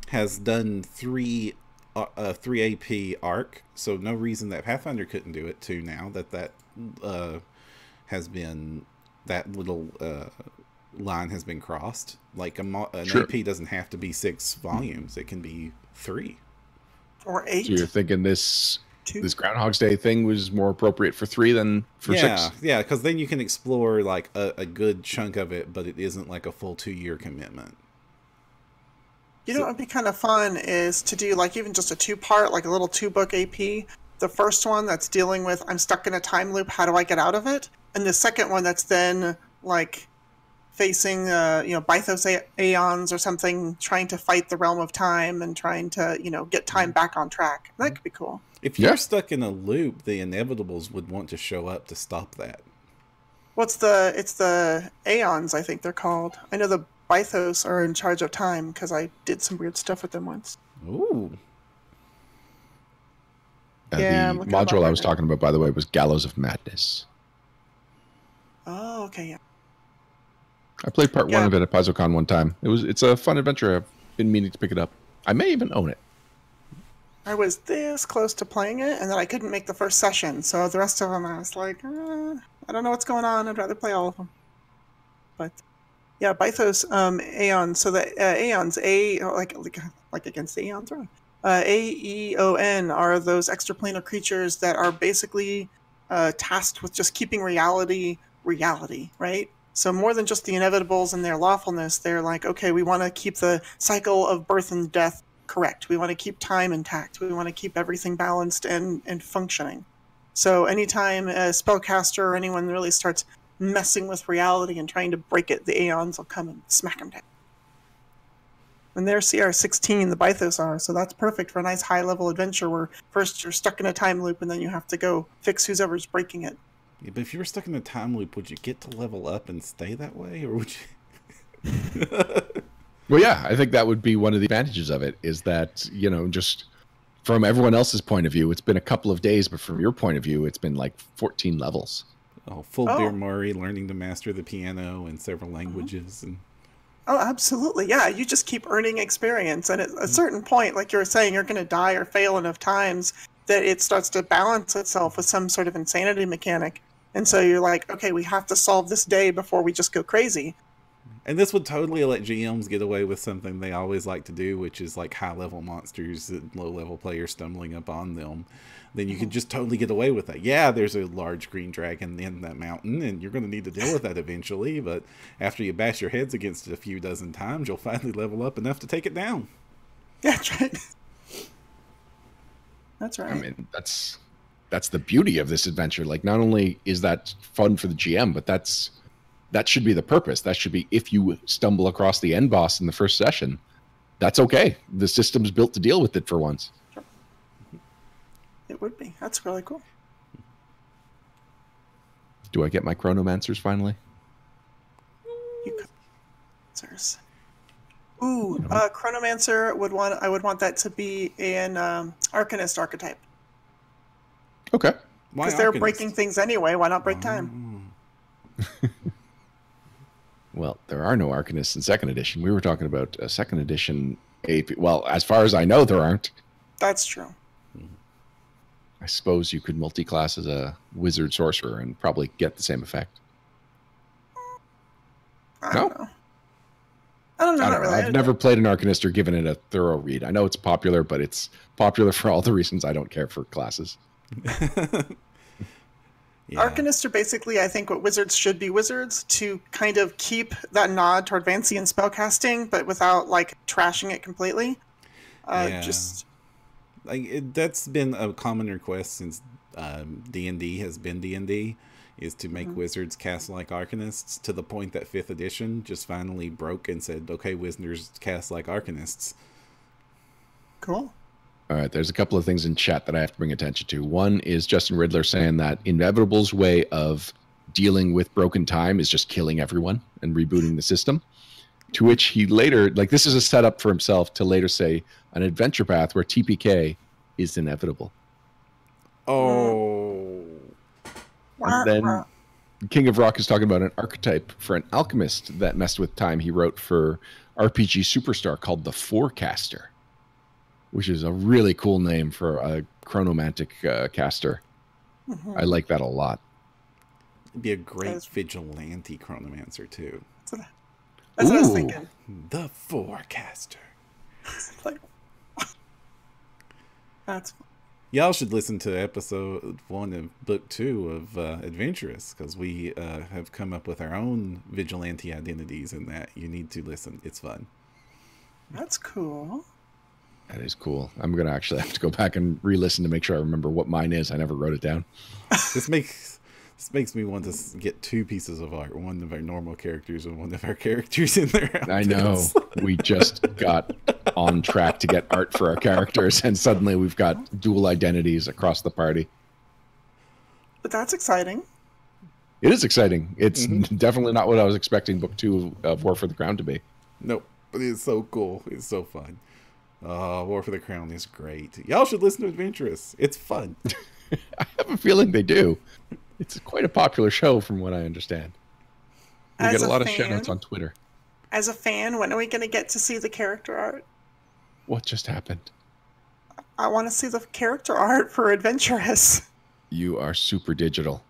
has done 3 AP arc, so no reason that Pathfinder couldn't do it too. Now that has been that little line has been crossed. Like an AP doesn't have to be 6 volumes; it can be 3 or 8. So you're thinking this Groundhog's Day thing was more appropriate for 3 than for 6? Yeah, because then you can explore like a good chunk of it, but it isn't like a full 2-year commitment. You know what would be kind of fun is to do like even just a 2-part, like a little 2-book AP. The first one that's dealing with I'm stuck in a time loop, how do I get out of it? And the second one that's then like facing Bythos Aeons or something, trying to fight the realm of time and trying to, get time back on track. That could be cool. If you're stuck in a loop, the inevitables would want to show up to stop that. It's the Aeons, I think they're called. I know the Bythos are in charge of time because I did some weird stuff with them once. Ooh. The module I was talking about, by the way, was Gallows of Madness. Oh, okay, yeah. I played part 1 of it at PaizoCon one time. It's a fun adventure. I've been meaning to pick it up. I may even own it. I was this close to playing it, and then I couldn't make the first session. So the rest of them, I was like, I don't know what's going on. I'd rather play all of them. But yeah, Bythos Aeons. So the Aeons, like against the Aeons, right? Aeon are those extraplanar creatures that are basically tasked with just keeping reality, right? So more than just the inevitables and their lawfulness, they're like, okay, we want to keep the cycle of birth and death correct. We want to keep time intact. We want to keep everything balanced and functioning. So anytime a spellcaster or anyone really starts messing with reality and trying to break it, the Aeons will come and smack them down. And they're CR16, the Bythos are, so that's perfect for a nice high-level adventure where first you're stuck in a time loop and then you have to go fix whoever's breaking it. Yeah, but if you were stuck in a time loop, would you get to level up and stay that way, or would you? Well, yeah, I think that would be one of the advantages of it, is that, just from everyone else's point of view, it's been a couple of days, but from your point of view, it's been like 14 levels. Full Beer Murray, learning to master the piano in several languages. And Oh, absolutely. Yeah, you just keep earning experience. And at a certain point, like you were saying, you're going to die or fail enough times that it starts to balance itself with some sort of insanity mechanic. And so you're like, okay, we have to solve this day before we just go crazy. And this would totally let GMs get away with something they always like to do, which is like high-level monsters and low-level players stumbling upon them. Then you could just totally get away with that. Yeah, there's a large green dragon in that mountain, and you're going to need to deal with that eventually. But after you bash your heads against it a few dozen times, you'll finally level up enough to take it down. Yeah, that's right. That's right. I mean, that's the beauty of this adventure. Like, not only is that fun for the GM, but that should be the purpose. That should be, if you stumble across the end boss in the first session, that's okay. The system's built to deal with it for once. Sure. It would be. That's really cool. Do I get my Chronomancers finally? You could. Answers. Ooh, Chronomancer I would want that to be an Arcanist archetype. Okay. Because they're breaking things anyway. Why not break time? Well, there are no Arcanists in second edition. We were talking about a second edition AP. Well, as far as I know, there aren't. That's true. I suppose you could multi-class as a wizard sorcerer and probably get the same effect. I don't know. I don't know. Really. I've never played an Arcanist or given it a thorough read. I know it's popular, but it's popular for all the reasons I don't care for classes. Yeah. Arcanists are basically, I think, what wizards should be wizards, to kind of keep that nod toward fancy and spellcasting, but without, like, trashing it completely. Yeah. Just... That's been a common request since D&D has been D&D, is to make wizards cast like arcanists, to the point that 5th edition just finally broke and said, okay, wizards cast like arcanists. Cool. All right, there's a couple of things in chat that I have to bring attention to. One is Justin Riddler saying that Inevitable's way of dealing with broken time is just killing everyone and rebooting the system. To which he later, like, this is a setup for himself to later say an adventure path where TPK is inevitable. Oh. And then King of Rock is talking about an archetype for an alchemist that messed with time he wrote for RPG Superstar called the Forecaster, which is a really cool name for a chronomantic caster. I like that a lot. It'd be a great vigilante chronomancer, too. That's what I was thinking. The Forecaster. Like, that's... Y'all should listen to episode 1 of book 2 of Adventurous, because we have come up with our own vigilante identities in that. You need to listen. It's fun. That's cool. That is cool. I'm going to actually have to go back and re-listen to make sure I remember what mine is. I never wrote it down. This makes me want to get 2 pieces of art. One of our normal characters and one of our characters in there. I know. We just got on track to get art for our characters, and suddenly we've got dual identities across the party. But that's exciting. It is exciting. It's definitely not what I was expecting book 2 of War for the Crown to be. Nope. But it's so cool. It's so fun. War for the Crown is great. Y'all should listen to Adventurous. It's fun. I have a feeling they do. It's quite a popular show from what I understand. We get a lot of shout-outs on Twitter. As a fan, when are we going to get to see the character art? What just happened? I want to see the character art for Adventurous. You are super digital.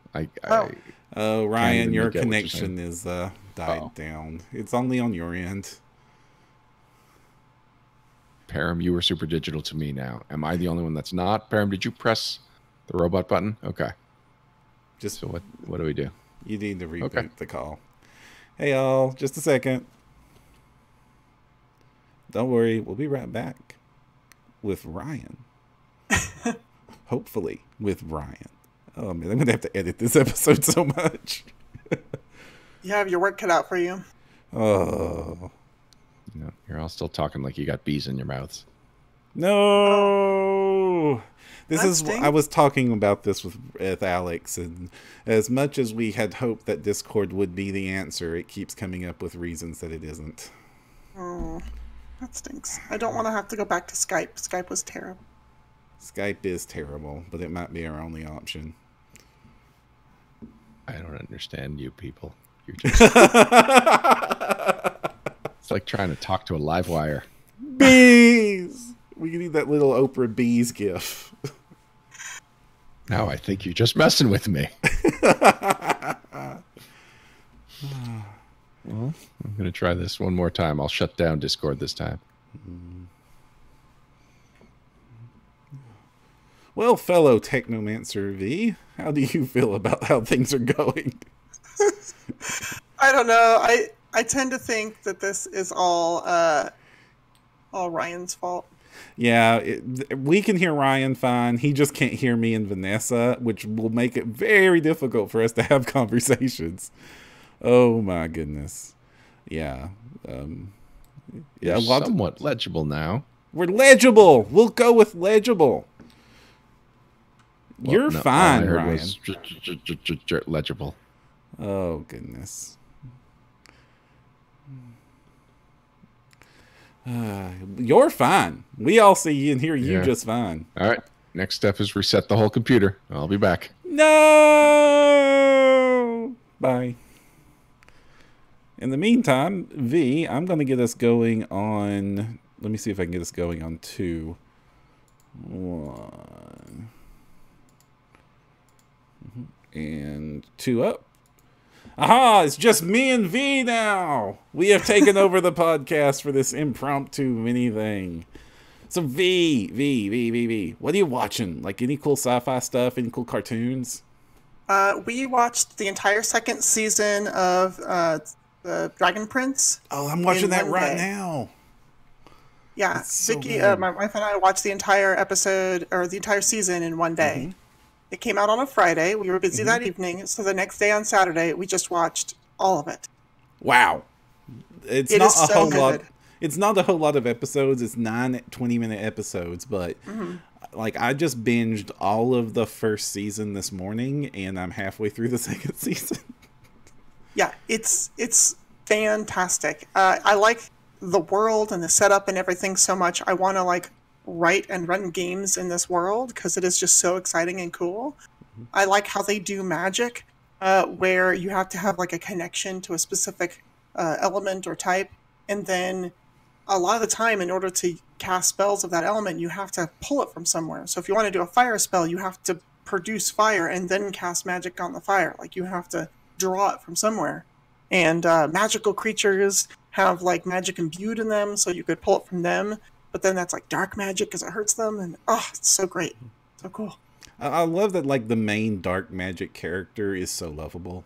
Ryan, your connection is died down. It's only on your end. Param, you were super digital to me now. Am I the only one that's not? Param, did you press the robot button? Okay. So what do we do? You need to reboot the call. Hey, y'all. Just a second. Don't worry. We'll be right back with Ryan. Hopefully with Ryan. Oh, man. I'm going to have to edit this episode so much. You have your work cut out for you. Oh. No, you're all still talking like you got bees in your mouths. No. Stinks. I was talking about this with Alex, and as much as we had hoped that Discord would be the answer, it keeps coming up with reasons that it isn't. Oh, that stinks. I don't want to have to go back to Skype. Skype was terrible. Skype is terrible, but it might be our only option. I don't understand you people. You're just... It's like trying to talk to a live wire. Bees! We need that little Oprah Bees gif. Now I think you're just messing with me. Well, I'm going to try this one more time. I'll shut down Discord this time. Well, fellow Technomancer V, how do you feel about how things are going? I don't know. I tend to think that this is all Ryan's fault. Yeah, we can hear Ryan fine. He just can't hear me and Vanessa, which will make it very difficult for us to have conversations. Oh my goodness. Yeah. Yeah, somewhat legible now. We're legible. We'll go with legible. Well, You're fine, all I heard Ryan. Was legible. Oh goodness. You're fine. We all see you and hear you just fine. All right. Next step is reset the whole computer. I'll be back. No. Bye. In the meantime, V, I'm going to get us going on... Let me see if I can get us going on 2. 1. And 2 up. Aha! It's just me and V now! We have taken over the podcast for this impromptu mini thing. So V, what are you watching? Like any cool sci-fi stuff? Any cool cartoons? We watched the entire second season of the Dragon Prince. Oh, I'm watching in that one right day. now. Yeah, It's so Vicky, good. my wife and I watched the entire episode or the entire season in one day. It came out on a Friday. We were busy that evening, so the next day on Saturday, we just watched all of it. Wow. It's It not is a so whole lot. good. It's not a whole lot of episodes. It's 9 20-minute episodes, but like I just binged all of the first season this morning, and I'm halfway through the second season. Yeah, it's fantastic. I like the world and the setup and everything so much. I want to like write and run games in this world because it is just so exciting and cool. I like how they do magic, where you have to have like a connection to a specific element or type, and then a lot of the time, in order to cast spells of that element, you have to pull it from somewhere. So if you want to do a fire spell, you have to produce fire and then cast magic on the fire. Like you have to draw it from somewhere. And magical creatures have like magic imbued in them, so you could pull it from them. But then that's like dark magic because it hurts them, and oh, it's so great, so cool. I love that like the main dark magic character is so lovable.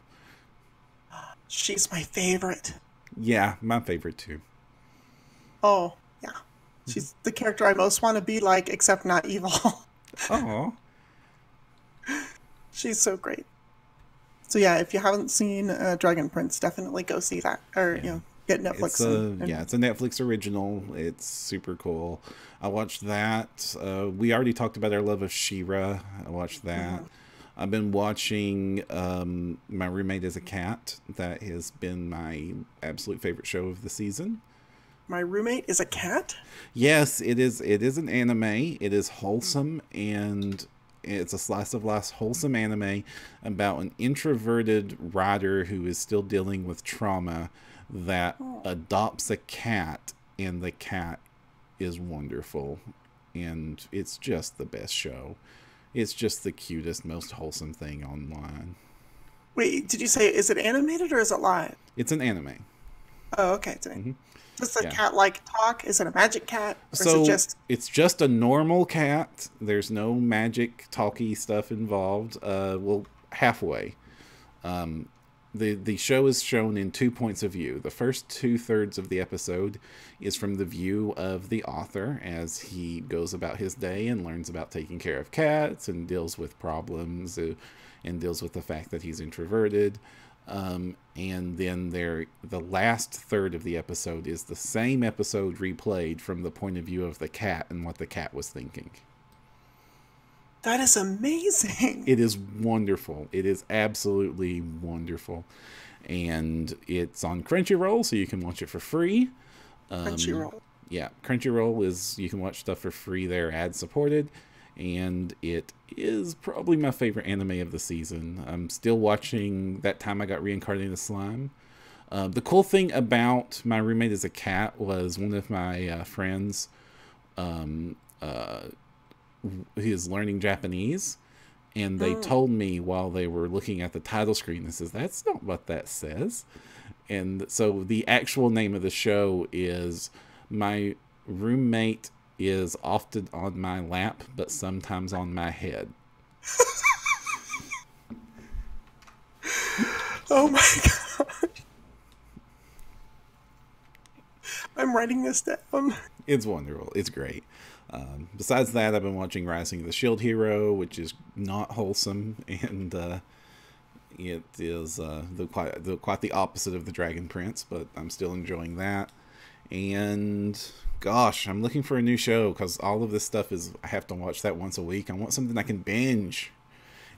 She's my favorite. Yeah, my favorite too. Oh yeah, she's the character I most want to be like, except not evil. Oh, She's so great. So yeah, if you haven't seen Dragon Prince, definitely go see that, or get Netflix. it's a Netflix original. It's super cool. I watched that. We already talked about our love of She-Ra. I watched that. I've been watching My Roommate is a Cat. That has been my absolute favorite show of the season. My Roommate is a Cat? Yes, it is. It is an anime. It is wholesome, and it's a slice of life wholesome anime about an introverted writer who is still dealing with trauma that adopts a cat, and the cat is wonderful, and it's just the best show. It's just the cutest, most wholesome thing online. Wait, did you say, is it animated or is it live? It's an anime. Oh, okay. It's an Does the Yeah. cat like talk? Is it a magic cat? Or So is it just it's just a normal cat. There's no magic talky stuff involved. Well, halfway. The show is shown in 2 points of view. The first 2/3 of the episode is from the view of the author as he goes about his day and learns about taking care of cats and deals with problems and deals with the fact that he's introverted. And then the last third of the episode is the same episode replayed from the point of view of the cat and what the cat was thinking. that is amazing. It is wonderful. It is absolutely wonderful. And it's on Crunchyroll, so you can watch it for free. Crunchyroll. Yeah, Crunchyroll is, you can watch stuff for free there, ad supported. And it is probably my favorite anime of the season. I'm still watching That Time I Got Reincarnated as Slime. The cool thing about My Roommate is a Cat was one of my friends he is learning Japanese, and they told me while they were looking at the title screen, this says, that's not what that says. And so the actual name of the show is My Roommate is Often on My Lap, but Sometimes on My Head. Oh my god. I'm writing this down. It's wonderful. It's great. Besides that, I've been watching Rising of the Shield Hero, which is not wholesome, and it is quite the opposite of the Dragon Prince, but I'm still enjoying that. And gosh, I'm looking for a new show because all of this stuff is, I have to watch that once a week. I want something I can binge.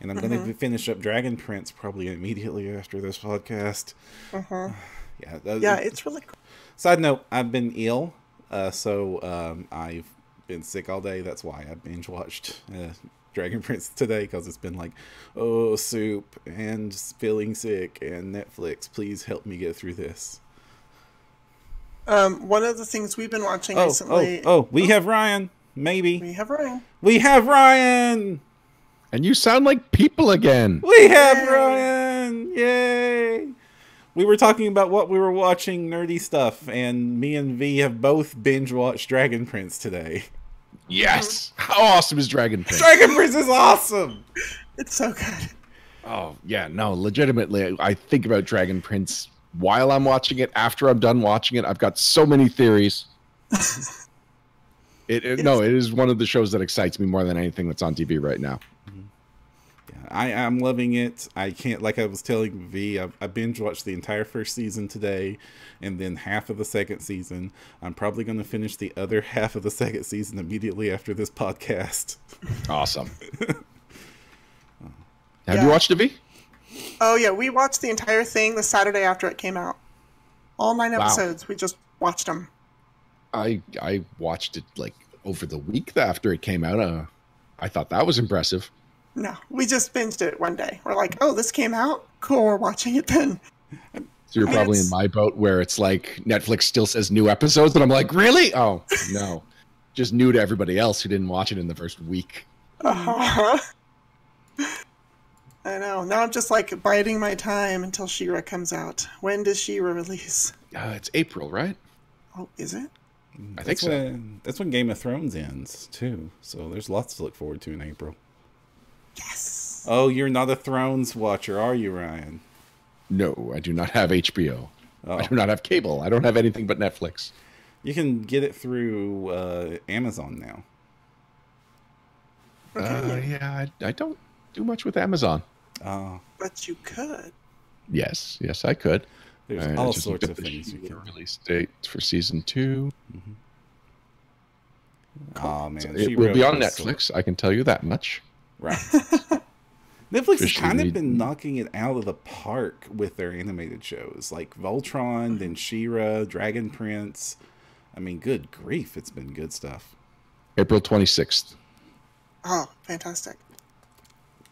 And I'm going to finish up Dragon Prince probably immediately after this podcast. Yeah, it's really cool. Side note, I've been ill, so I've been sick all day. That's why I binge watched Dragon Prince today, because it's been like, oh, soup and feeling sick and Netflix. Please help me get through this. One of the things we've been watching recently. We have Ryan. Maybe. We have Ryan. We have Ryan. And you sound like people again. We have Ryan. Yay. We were talking about what we were watching, nerdy stuff, and me and V have both binge watched Dragon Prince today. Yes. How awesome is Dragon Prince? Dragon Prince is awesome. It's so good. Oh, yeah, no, legitimately, I think about Dragon Prince while I'm watching it. After I'm done watching it, I've got so many theories. No, it is one of the shows that excites me more than anything that's on TV right now. I'm loving it. I can't, like I was telling V, I binge watched the entire first season today, and then half of the second season. I'm probably going to finish the other half of the second season immediately after this podcast. Awesome. Have you watched it, V? Oh yeah, we watched the entire thing the Saturday after it came out. All 9 episodes. We just watched them. I watched it like over the week after it came out. I thought that was impressive. No, we just binged it one day. We're like, oh, this came out? Cool, we're watching it then. So you're probably in my boat where it's like Netflix still says new episodes, and I'm like, really? Oh, no. Just new to everybody else who didn't watch it in the first week. Uh-huh. I know. Now I'm just like biding my time until She-Ra comes out. When does She-Ra release? It's April, right? Oh, is it? I think so. That's when Game of Thrones ends, too. So there's lots to look forward to in April. Yes. Oh, you're not a Thrones watcher, are you, Ryan? No, I do not have HBO. Oh. I do not have cable. I don't have anything but Netflix. You can get it through Amazon now. Okay. Yeah, I don't do much with Amazon. But you could. Yes, I could. There's all sorts of things you can. Release date for season 2. Mm-hmm. Oh man, so it will be on Netflix. I can tell you that much. Right. Netflix has kind of been knocking it out of the park with their animated shows, like Voltron, then She-Ra, Dragon Prince. I mean, good grief, it's been good stuff. April 26th. Oh, fantastic.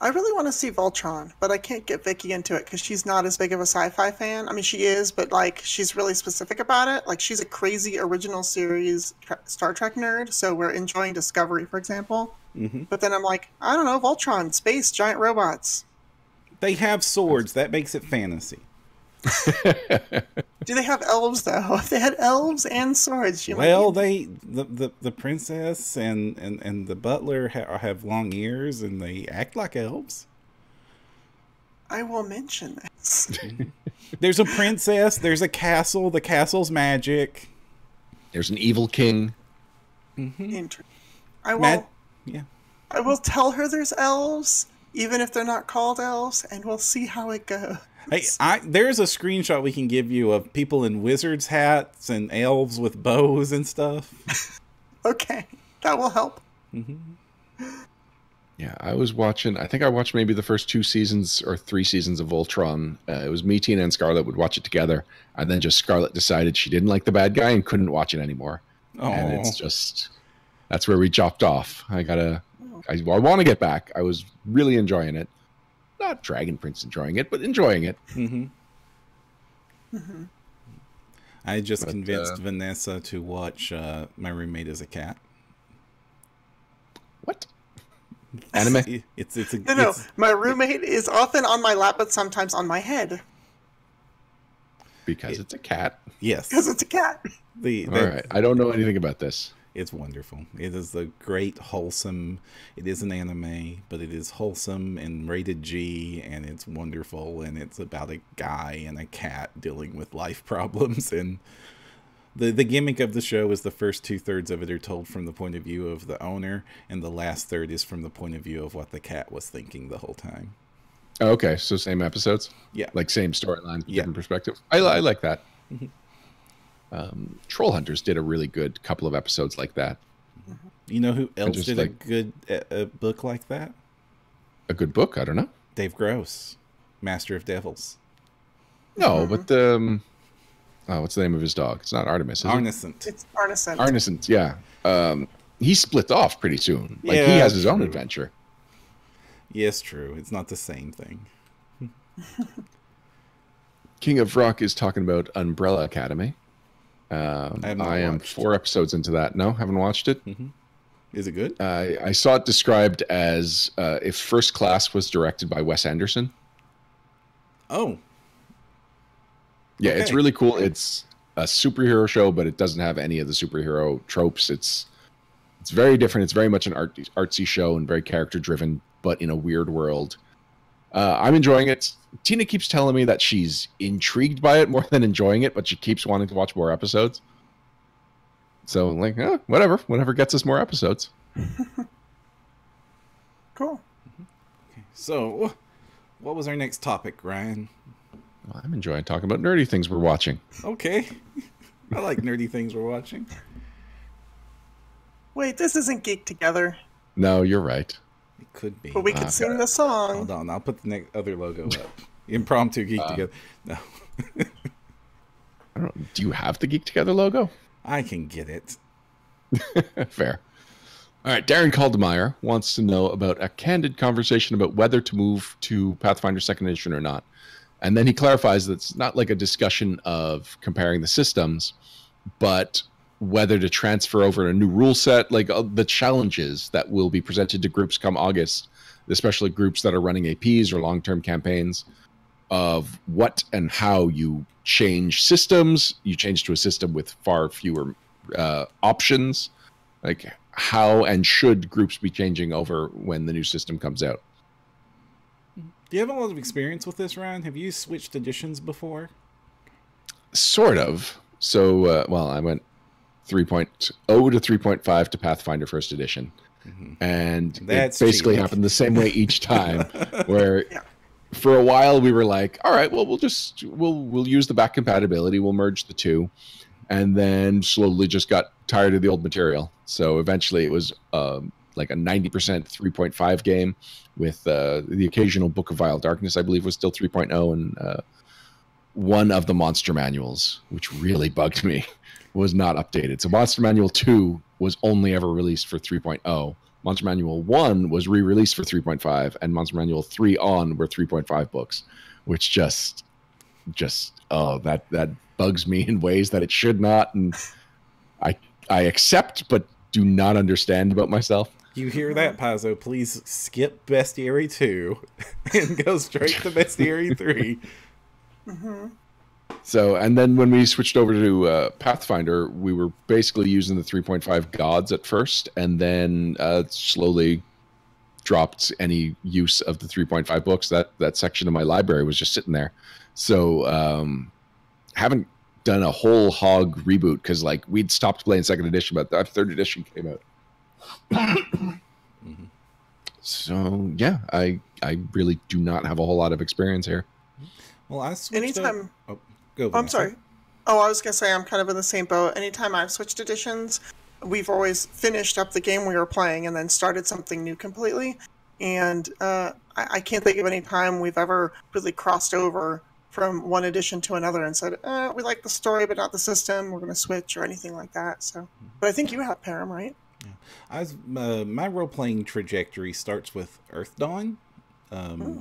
I really want to see Voltron, but I can't get Vicky into it because she's not as big of a sci-fi fan. I mean, she is, but like she's really specific about it. Like she's a crazy original series Star Trek nerd, so we're enjoying Discovery, for example. Mm-hmm. But then I'm like, I don't know, Voltron, space, giant robots. They have swords. That makes it fantasy. Do they have elves though? If they had elves and swords, the princess and the butler have long ears and they act like elves. I will mention this. There's a princess. There's a castle. The castle's magic. There's an evil king. Mm-hmm. I will. Yeah. I will tell her there's elves, even if they're not called elves, and we'll see how it goes. Hey, there's a screenshot we can give you of people in wizards' hats and elves with bows and stuff. Okay, that will help. Mm-hmm. Yeah, I think I watched maybe the first 2 seasons or 3 seasons of Voltron. It was me, Tina, and Scarlett would watch it together. And then just Scarlett decided she didn't like the bad guy and couldn't watch it anymore. Oh. And it's just, that's where we chopped off. I want to get back. I was really enjoying it. Not Dragon Prince enjoying it, but enjoying it. Mm-hmm. Mm-hmm. I just convinced Vanessa to watch My Roommate is a Cat. What? Anime? No. My roommate is often on my lap, but sometimes on my head. Because it's a cat. Yes. Because it's a cat. All right. I don't know anything about this. It's wonderful. It is a great, wholesome... It is an anime, but it is wholesome and rated G, and it's wonderful, and it's about a guy and a cat dealing with life problems, and the gimmick of the show is the first 2/3 of it are told from the point of view of the owner, and the last third is from the point of view of what the cat was thinking the whole time. Oh, okay, so same episodes? Yeah. Like same storyline, different perspective? I like that. Mm-hmm. Troll Hunters did a really good couple of episodes like that. You know who else did a good book like that? A good book? I don't know. Dave Gross, Master of Devils. No, but what's the name of his dog? It's not Artemis, is Arnescent. It's Arnescent. Arnescent, yeah. He split off pretty soon. Like he has his own adventure. Yes, true. It's not the same thing. King of Rock is talking about Umbrella Academy. I am 4 episodes into that. No, haven't watched it. Mm-hmm. Is it good? I saw it described as if First Class was directed by Wes Anderson. Oh. Yeah, okay. It's really cool. It's a superhero show, but it doesn't have any of the superhero tropes. It's very different. It's very much an artsy show and very character driven, but in a weird world. I'm enjoying it. Tina keeps telling me that she's intrigued by it more than enjoying it, but she keeps wanting to watch more episodes. So, like, whatever gets us more episodes. Cool. So, what was our next topic, Ryan? Well, I'm enjoying talking about nerdy things we're watching. Okay. I like nerdy things we're watching. Wait, this isn't Geek Together. No, you're right. It could be. But we could sing the song. Hold on, I'll put the next other logo up. Impromptu Geek Together. No. I don't know. Do you have the Geek Together logo? I can get it. Fair. All right, Darren Caldemeyer wants to know about a candid conversation about whether to move to Pathfinder 2nd Edition or not. And then he clarifies that it's not like a discussion of comparing the systems, but whether to transfer over a new rule set, like the challenges that will be presented to groups come August, especially groups that are running APs or long-term campaigns, of what and how you change systems. You change to a system with far fewer options. Like, how and should groups be changing over when the new system comes out? Do you have a lot of experience with this, Ryan? Have you switched editions before? Sort of. So, well, I went 3.0 to 3.5 to Pathfinder First Edition. And That's it basically cheating. happened the same way each time, where for a while we were like, all right, well, we'll use the back compatibility. We'll merge the two. And then slowly just got tired of the old material. So eventually it was like a 90% 3.5 game with the occasional Book of Vile Darkness, I believe, was still 3.0. And one of the monster manuals, which really bugged me, was not updated. So Monster Manual 2 was only ever released for 3.0. Monster Manual 1 was re-released for 3.5. And Monster Manual 3 on were 3.5 books, which just that bugs me in ways that it should not, and I accept but do not understand about myself. You hear that, Pazzo? Please skip Bestiary 2 and go straight to Bestiary 3. So, and then when we switched over to Pathfinder, we were basically using the 3.5 gods at first, and then slowly dropped any use of the 3.5 books. That section of my library was just sitting there. So haven't done a whole hog reboot because like we'd stopped playing 2nd edition, but that 3rd edition came out. So yeah, I really do not have a whole lot of experience here. Well, I switched Anytime. Oh, go. I'm sorry. Oh, I was going to say I'm kind of in the same boat. Anytime I've switched editions, we've always finished up the game we were playing and then started something new completely. And I can't think of any time we've ever really crossed over from one edition to another and said, we like the story but not the system, we're going to switch or anything like that. So, but I think you have Param, right? Yeah. My role-playing trajectory starts with Earth Dawn,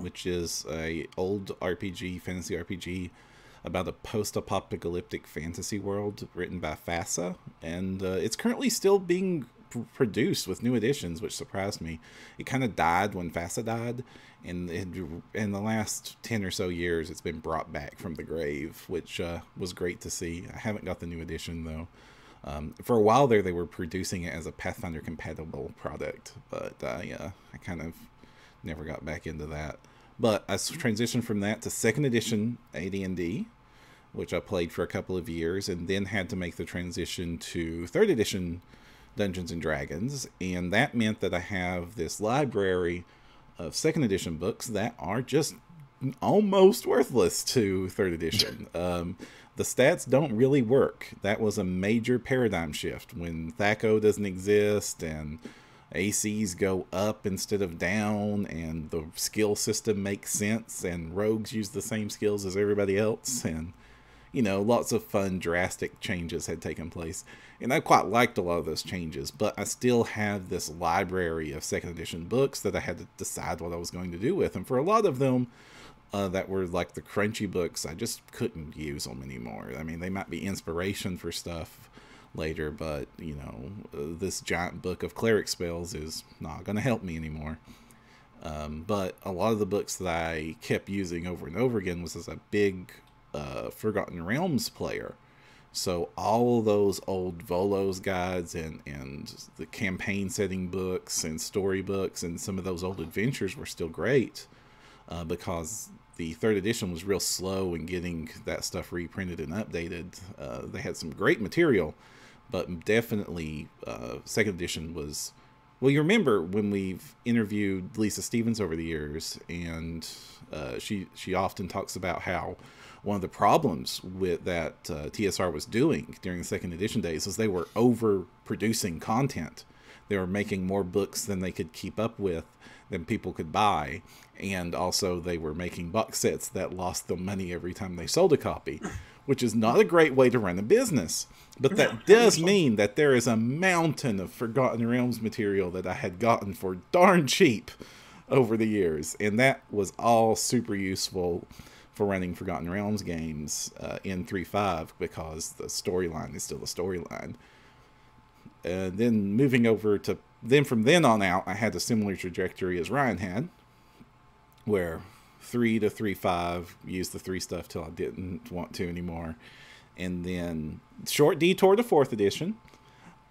which is a old RPG, fantasy RPG, about a post-apocalyptic fantasy world written by FASA, and it's currently still being produced with new editions, which surprised me. It kind of died when FASA died, and in the last 10 or so years it's been brought back from the grave, which was great to see. I haven't got the new edition though. For a while there they were producing it as a Pathfinder compatible product, but I kind of never got back into that. But I transitioned from that to 2nd edition AD&D, which I played for a couple of years, and then had to make the transition to 3rd edition Dungeons and Dragons, and that meant that I have this library of 2nd edition books that are just almost worthless to 3rd edition. The stats don't really work. That was a major paradigm shift when THACO doesn't exist and ACs go up instead of down, and the skill system makes sense, and rogues use the same skills as everybody else, and lots of fun drastic changes had taken place, and I quite liked a lot of those changes, but I still had this library of 2nd edition books that I had to decide what I was going to do with, and for a lot of them that were like the crunchy books, I just couldn't use them anymore. I mean, they might be inspiration for stuff later, but this giant book of cleric spells is not going to help me anymore. But a lot of the books that I kept using over and over again was as a big Forgotten Realms player. So all those old Volos guides and the campaign setting books and story books and some of those old adventures were still great. because the third edition was real slow in getting that stuff reprinted and updated. They had some great material, but definitely second edition was... Well, you remember when we've interviewed Lisa Stevens over the years, and she often talks about how one of the problems with that TSR was doing during the second edition days was they were overproducing content. They were making more books than they could keep up with, than people could buy, and also they were making box sets that lost them money every time they sold a copy, which is not a great way to run a business. But that does mean that there is a mountain of Forgotten Realms material that I had gotten for darn cheap over the years, and that was all super useful for running Forgotten Realms games in 3.5, because the storyline is still a storyline. Then moving over to... Then from then on out, I had a similar trajectory as Ryan had, where 3 to 3.5, used the 3 stuff till I didn't want to anymore. And then short detour to 4th edition.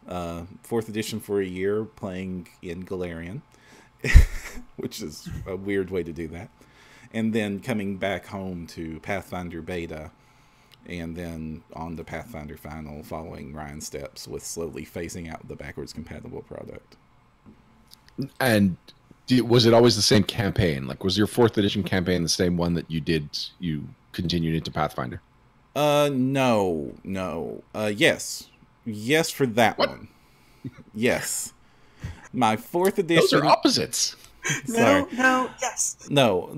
4th edition for a year, playing in Galarian, which is a weird way to do that. And then coming back home to Pathfinder Beta, and then on to Pathfinder Final, following Ryan's steps with slowly phasing out the backwards compatible product. And was it always the same campaign? Like, was your 4th edition campaign the same one that you continued into Pathfinder? No. Yes for that one. Yes. My 4th edition... Those are opposites. No, yes. No,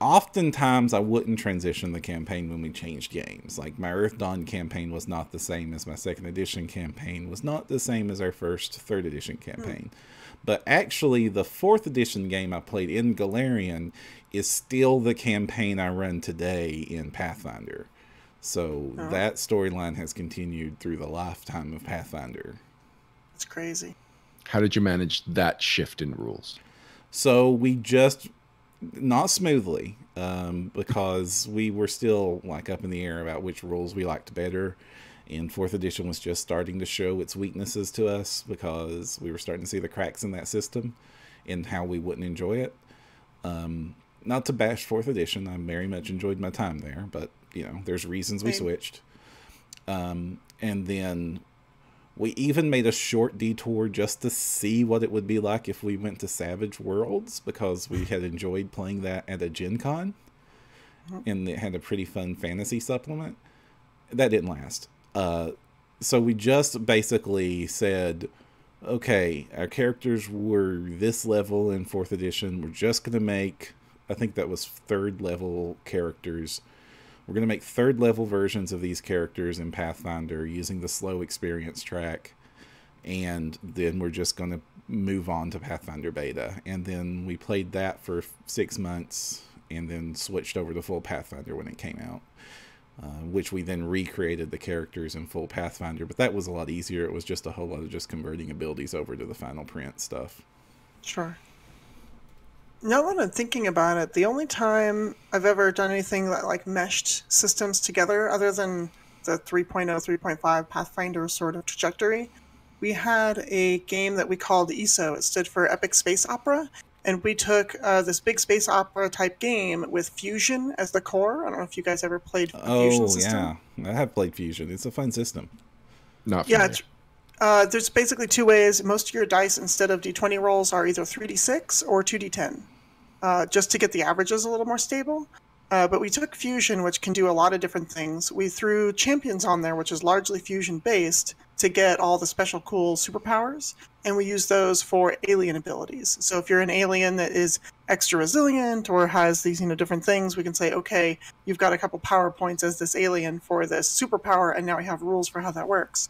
oftentimes I wouldn't transition the campaign when we changed games. Like, my Earth Dawn campaign was not the same as my 2nd edition campaign, was not the same as our first 3rd edition campaign. But actually, the 4th edition game I played in Galarian is still the campaign I run today in Pathfinder. So that storyline has continued through the lifetime of Pathfinder. It's crazy. How did you manage that shift in rules? So we just... Not smoothly, because we were still like up in the air about which rules we liked better. And 4th edition was just starting to show its weaknesses to us, because we were starting to see the cracks in that system and how we wouldn't enjoy it. Not to bash 4th edition, I very much enjoyed my time there, but you know, there's reasons we switched. And then we even made a short detour just to see what it would be like if we went to Savage Worlds, because we had enjoyed playing that at a Gen Con, and it had a pretty fun fantasy supplement. That didn't last. So we just basically said, okay, our characters were this level in 4th edition. We're just going to make, I think that was 3rd level characters. We're going to make 3rd level versions of these characters in Pathfinder using the slow experience track. And then we're just going to move on to Pathfinder Beta. And then we played that for 6 months and then switched over to full Pathfinder when it came out. Which we then recreated the characters in full Pathfinder. But that was a lot easier. It was just a whole lot of just converting abilities over to the final print stuff. Sure. Now that I'm thinking about it, the only time I've ever done anything that like meshed systems together, other than the 3.0, 3.5 Pathfinder sort of trajectory, we had a game that we called ESO. It stood for Epic Space Opera. And we took this big space opera type game with Fusion as the core. I don't know if you guys ever played the Fusion system. Yeah. I have played Fusion. It's a fun system. Not familiar. Yeah, there's basically 2 ways. Most of your dice, instead of D20 rolls, are either 3d6 or 2d10. Just to get the averages a little more stable. But we took Fusion, which can do a lot of different things. We threw Champions on there, which is largely Fusion-based, to get all the special cool superpowers. And we use those for alien abilities. So if you're an alien that is extra resilient or has these different things, we can say, okay, you've got a couple power points as this alien for this superpower, and now we have rules for how that works.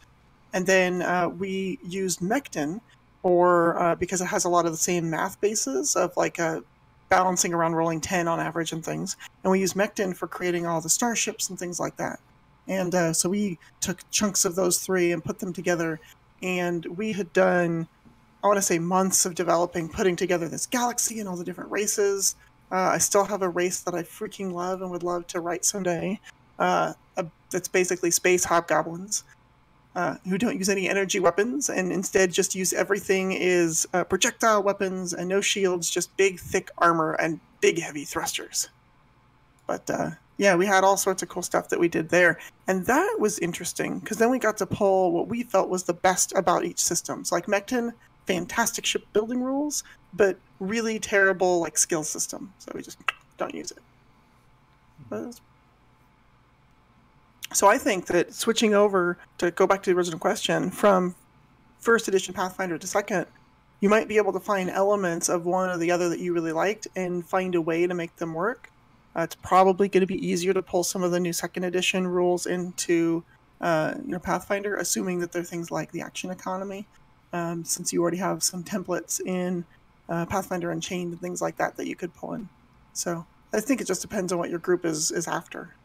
And then we used Mecton because it has a lot of the same math bases of like balancing around rolling 10 on average and things. And we use Mecton for creating all the starships and things like that. And so we took chunks of those 3 and put them together. And we had done, I want to say, months of developing, putting together this galaxy and all the different races. I still have a race that I freaking love and would love to write someday. That's basically space hobgoblins. who don't use any energy weapons and instead just use everything is projectile weapons and no shields, just big, thick armor and big, heavy thrusters. But yeah, we had all sorts of cool stuff that we did there. And that was interesting because then we got to pull what we felt was the best about each system. So like Mechton, fantastic shipbuilding rules, but really terrible like skill system. So we just don't use it. So I think that switching over to go back to the original question from first edition Pathfinder to second, you might be able to find elements of one or the other that you really liked and find a way to make them work. It's probably going to be easier to pull some of the new second edition rules into Pathfinder, assuming that they're things like the action economy, since you already have some templates in Pathfinder Unchained and things like that you could pull in. So I think it just depends on what your group is after.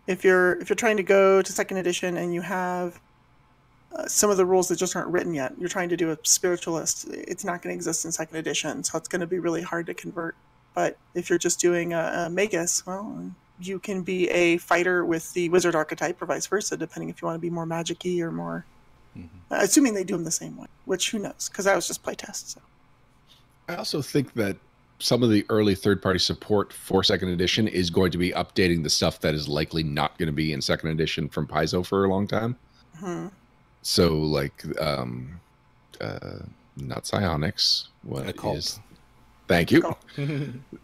If you're trying to go to second edition and you have some of the rules that just aren't written yet, you're trying to do a spiritualist, it's not going to exist in second edition, so it's going to be really hard to convert. But if you're just doing a magus, well, you can be a fighter with the wizard archetype or vice versa, depending if you want to be more magic-y or more... assuming they do them the same way, which who knows, because that was just playtest. So. I also think that some of the early third-party support for second edition is going to be updating the stuff that is likely not going to be in second edition from Paizo for a long time. So, like, not psionics. What Occult. is? Thank you.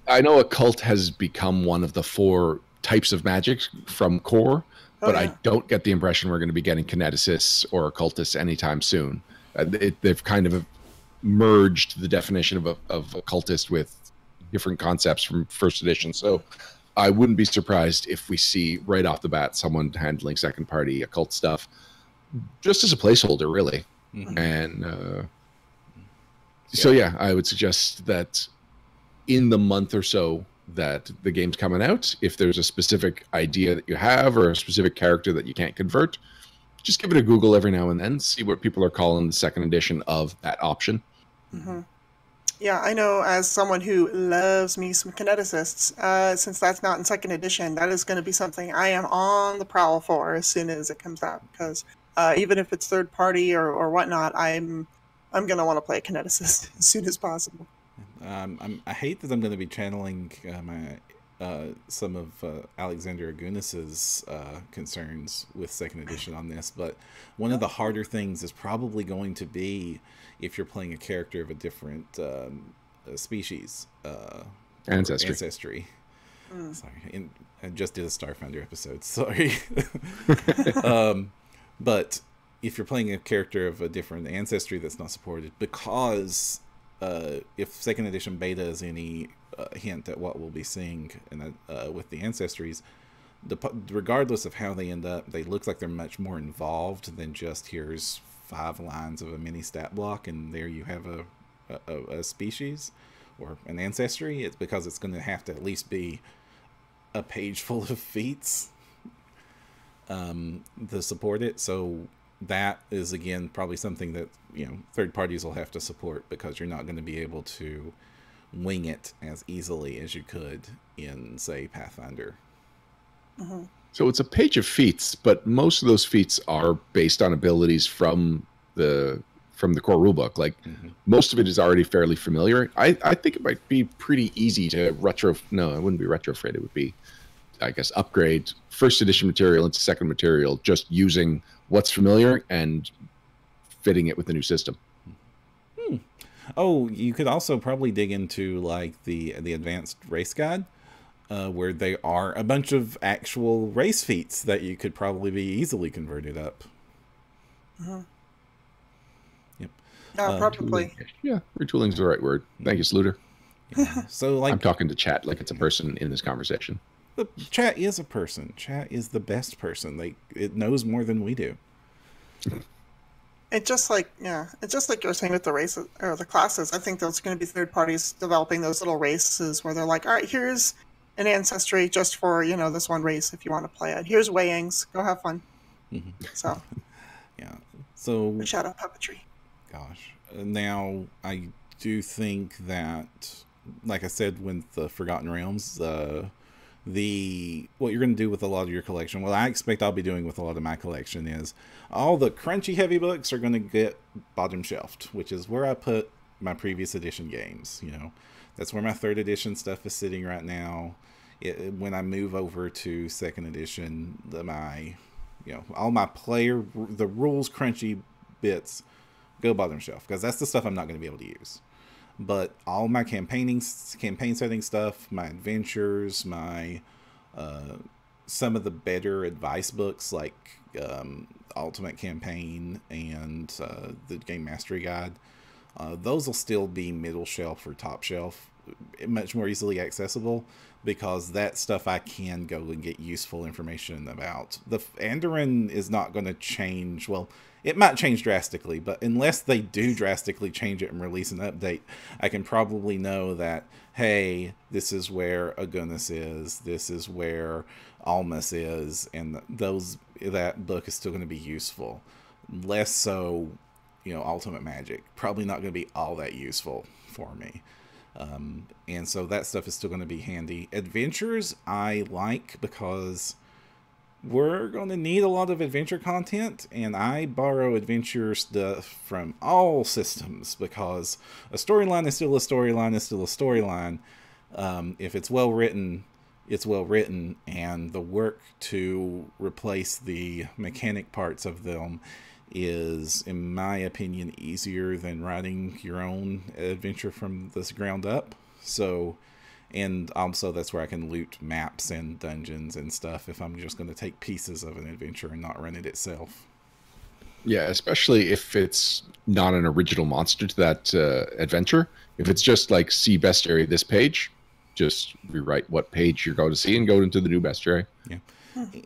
I know occult has become one of the 4 types of magic from core, but I don't get the impression we're going to be getting kineticists or occultists anytime soon. They've kind of merged the definition of occultist with different concepts from first edition. So I wouldn't be surprised if we see right off the bat someone handling second party occult stuff just as a placeholder, really. And so yeah, I would suggest that in the month or so that the game's coming out, if there's a specific idea that you have or a specific character that you can't convert, just give it a Google every now and then, see what people are calling the second edition of that option. Yeah, I know as someone who loves me some kineticists, since that's not in second edition, that is going to be something I am on the prowl for as soon as it comes out. Because even if it's third party or whatnot, I'm going to want to play a kineticist as soon as possible. I hate that I'm going to be channeling some of Alexander Agunis's concerns with second edition on this, but one of the harder things is probably going to be if you're playing a character of a different species. Ancestry. Sorry, I just did a Starfinder episode. Sorry. But if you're playing a character of a different ancestry that's not supported, because if second edition beta is any hint at what we'll be seeing with the ancestries, regardless of how they end up, they look like they're much more involved than just here's 5 lines of a mini stat block and there you have a species or an ancestry. It's because it's going to have to at least be a page full of feats to support it. So that is again probably something that third parties will have to support, because you're not going to be able to wing it as easily as you could in, say, Pathfinder. So it's a page of feats, but most of those feats are based on abilities from the core rulebook. Like most of it is already fairly familiar. I think it might be pretty easy to it wouldn't be retrofit. It would be, I guess, upgrade first edition material into second material, just using what's familiar and fitting it with the new system. Oh, you could also probably dig into like the advanced race guide, where there are a bunch of actual race feats that you could probably be easily converted up. Yep. Probably. Yeah, retooling is the right word. Thank you, Sluter. Yeah. So like, I'm talking to chat like it's a person in this conversation. The chat is a person. Chat is the best person. It knows more than we do. It's just like you're saying with the races or the classes. I think there's going to be third parties developing those little races where they're like, all right, here's an ancestry just for this one race if you want to play it. Here's weighings. Go have fun. So yeah. So shadow puppetry. Gosh. Now I do think that, like I said, with the Forgotten Realms, what you're going to do with a lot of your collection, what I expect I'll be doing with a lot of my collection, is all the crunchy heavy books are going to get bottom shelved, which is where I put my previous edition games. That's where my third edition stuff is sitting right now. When I move over to second edition, all my the rules crunchy bits go bottom shelf, because that's the stuff I'm not going to be able to use. But all my campaign setting stuff, my adventures, my some of the better advice books like Ultimate Campaign and the Game Mastery Guide, those will still be middle shelf or top shelf, much more easily accessible, because that stuff I can go and get useful information about. The Andoran is not going to change. Well, it might change drastically, but unless they do drastically change it and release an update, I can probably know that, hey, this is where Agunas is, this is where Almas is, and that book is still going to be useful. Less so, Ultimate Magic. Probably not going to be all that useful for me. And so that stuff is still going to be handy. Adventures I like, because we're going to need a lot of adventure content, and I borrow adventure stuff from all systems, because a storyline is still a storyline is still a storyline. If it's well written, it's well written, and the work to replace the mechanic parts of them is, in my opinion, easier than writing your own adventure from the ground up. So, and also that's where I can loot maps and dungeons and stuff if I'm just going to take pieces of an adventure and not run it itself. Yeah, especially if it's not an original monster to that adventure. If it's just like, see bestiary this page, just rewrite what page you're going to see and go into the new bestiary. Yeah.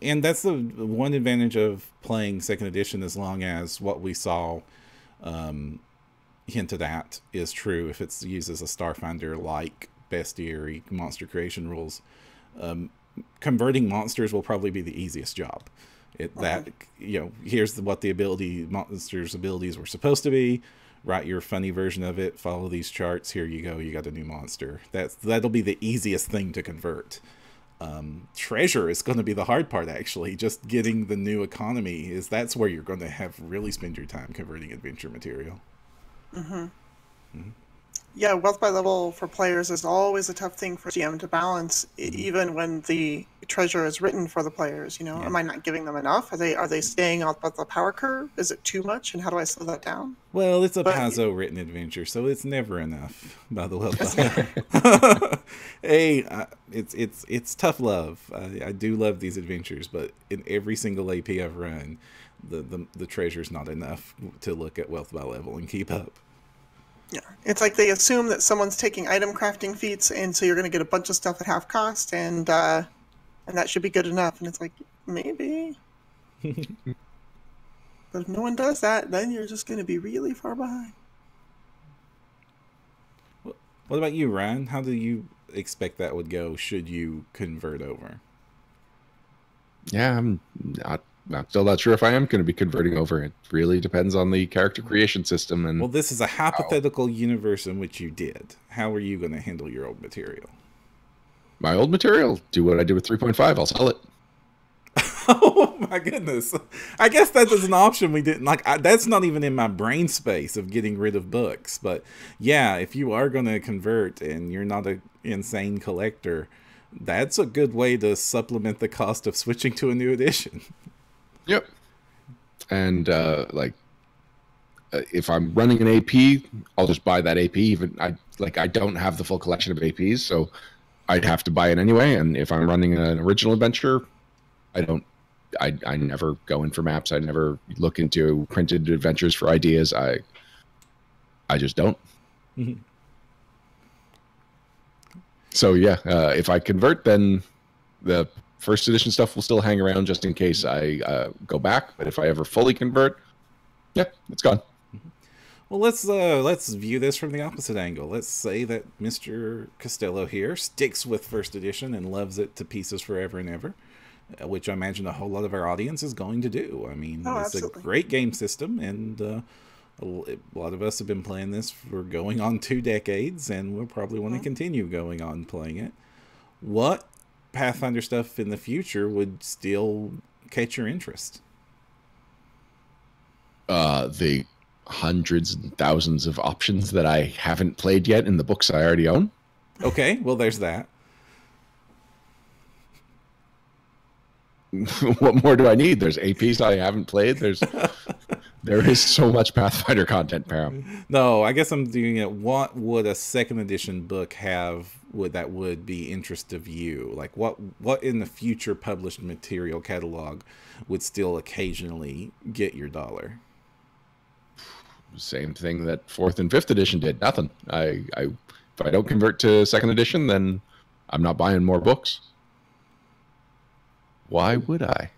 And that's the one advantage of playing second edition, as long as what we saw hinted at is true. If it's used as a Starfinder like bestiary monster creation rules, converting monsters will probably be the easiest job. Here's what the monster's abilities were supposed to be. Write your funny version of it. Follow these charts. Here you go. You got a new monster. That'll be the easiest thing to convert. Treasure is going to be the hard part, actually. Just getting the new economy that's where you're going to have really spend your time converting adventure material. Mm-hmm. Mm-hmm. Yeah, wealth by level for players is always a tough thing for GM to balance, even when the treasure is written for the players. Yeah. Am I not giving them enough? Are they staying out about the power curve? Is it too much? And how do I slow that down? Well, it's a Paizo written adventure, so it's never enough by the wealth by level. Hey, it's tough love. I do love these adventures, but in every single AP I've run, the treasure's not enough to look at wealth by level and keep up. Yeah, it's like they assume that someone's taking item crafting feats, and so you're going to get a bunch of stuff at half cost, and that should be good enough. And it's like, maybe. But if no one does that, then you're just going to be really far behind. What about you, Ryan? How do you expect that would go should you convert over? Yeah, I'm still not sure if I am going to be converting over. It really depends on the character creation system. And well, this is a hypothetical universe in which you did. How are you going to handle your old material? My old material? Do what I did with 3.5. I'll sell it. Oh my goodness. I guess that is an option we didn't like. That's not even in my brain space of getting rid of books. But yeah, if you are going to convert and you're not an insane collector, that's a good way to supplement the cost of switching to a new edition. Yep. And if I'm running an AP, I'll just buy that AP. Even I don't have the full collection of APs, so I'd have to buy it anyway. And if I'm running an original adventure, I never go in for maps. I never look into printed adventures for ideas. I just don't. Mm-hmm. So yeah, if I convert, then the first edition stuff will still hang around just in case I go back. But if I ever fully convert, yeah, it's gone. Well, let's view this from the opposite angle. Let's say that Mr. Costello here sticks with first edition and loves it to pieces forever and ever, which I imagine a whole lot of our audience is going to do. I mean, it's absolutely a great game system, and a lot of us have been playing this for going on 2 decades, and we'll probably want to continue going on playing it. What Pathfinder stuff in the future would still catch your interest? The hundreds and thousands of options that I haven't played yet in the books I already own. Okay, well, there's that. What more do I need? There's APs I haven't played. There is so much Pathfinder content, Param. No, I guess I'm doing it. What would a second edition book have that would be interest of you? Like what in the future published material catalog would still occasionally get your dollar? Same thing that 4th and 5th edition did. Nothing. If I don't convert to 2nd edition, then I'm not buying more books. Why would I?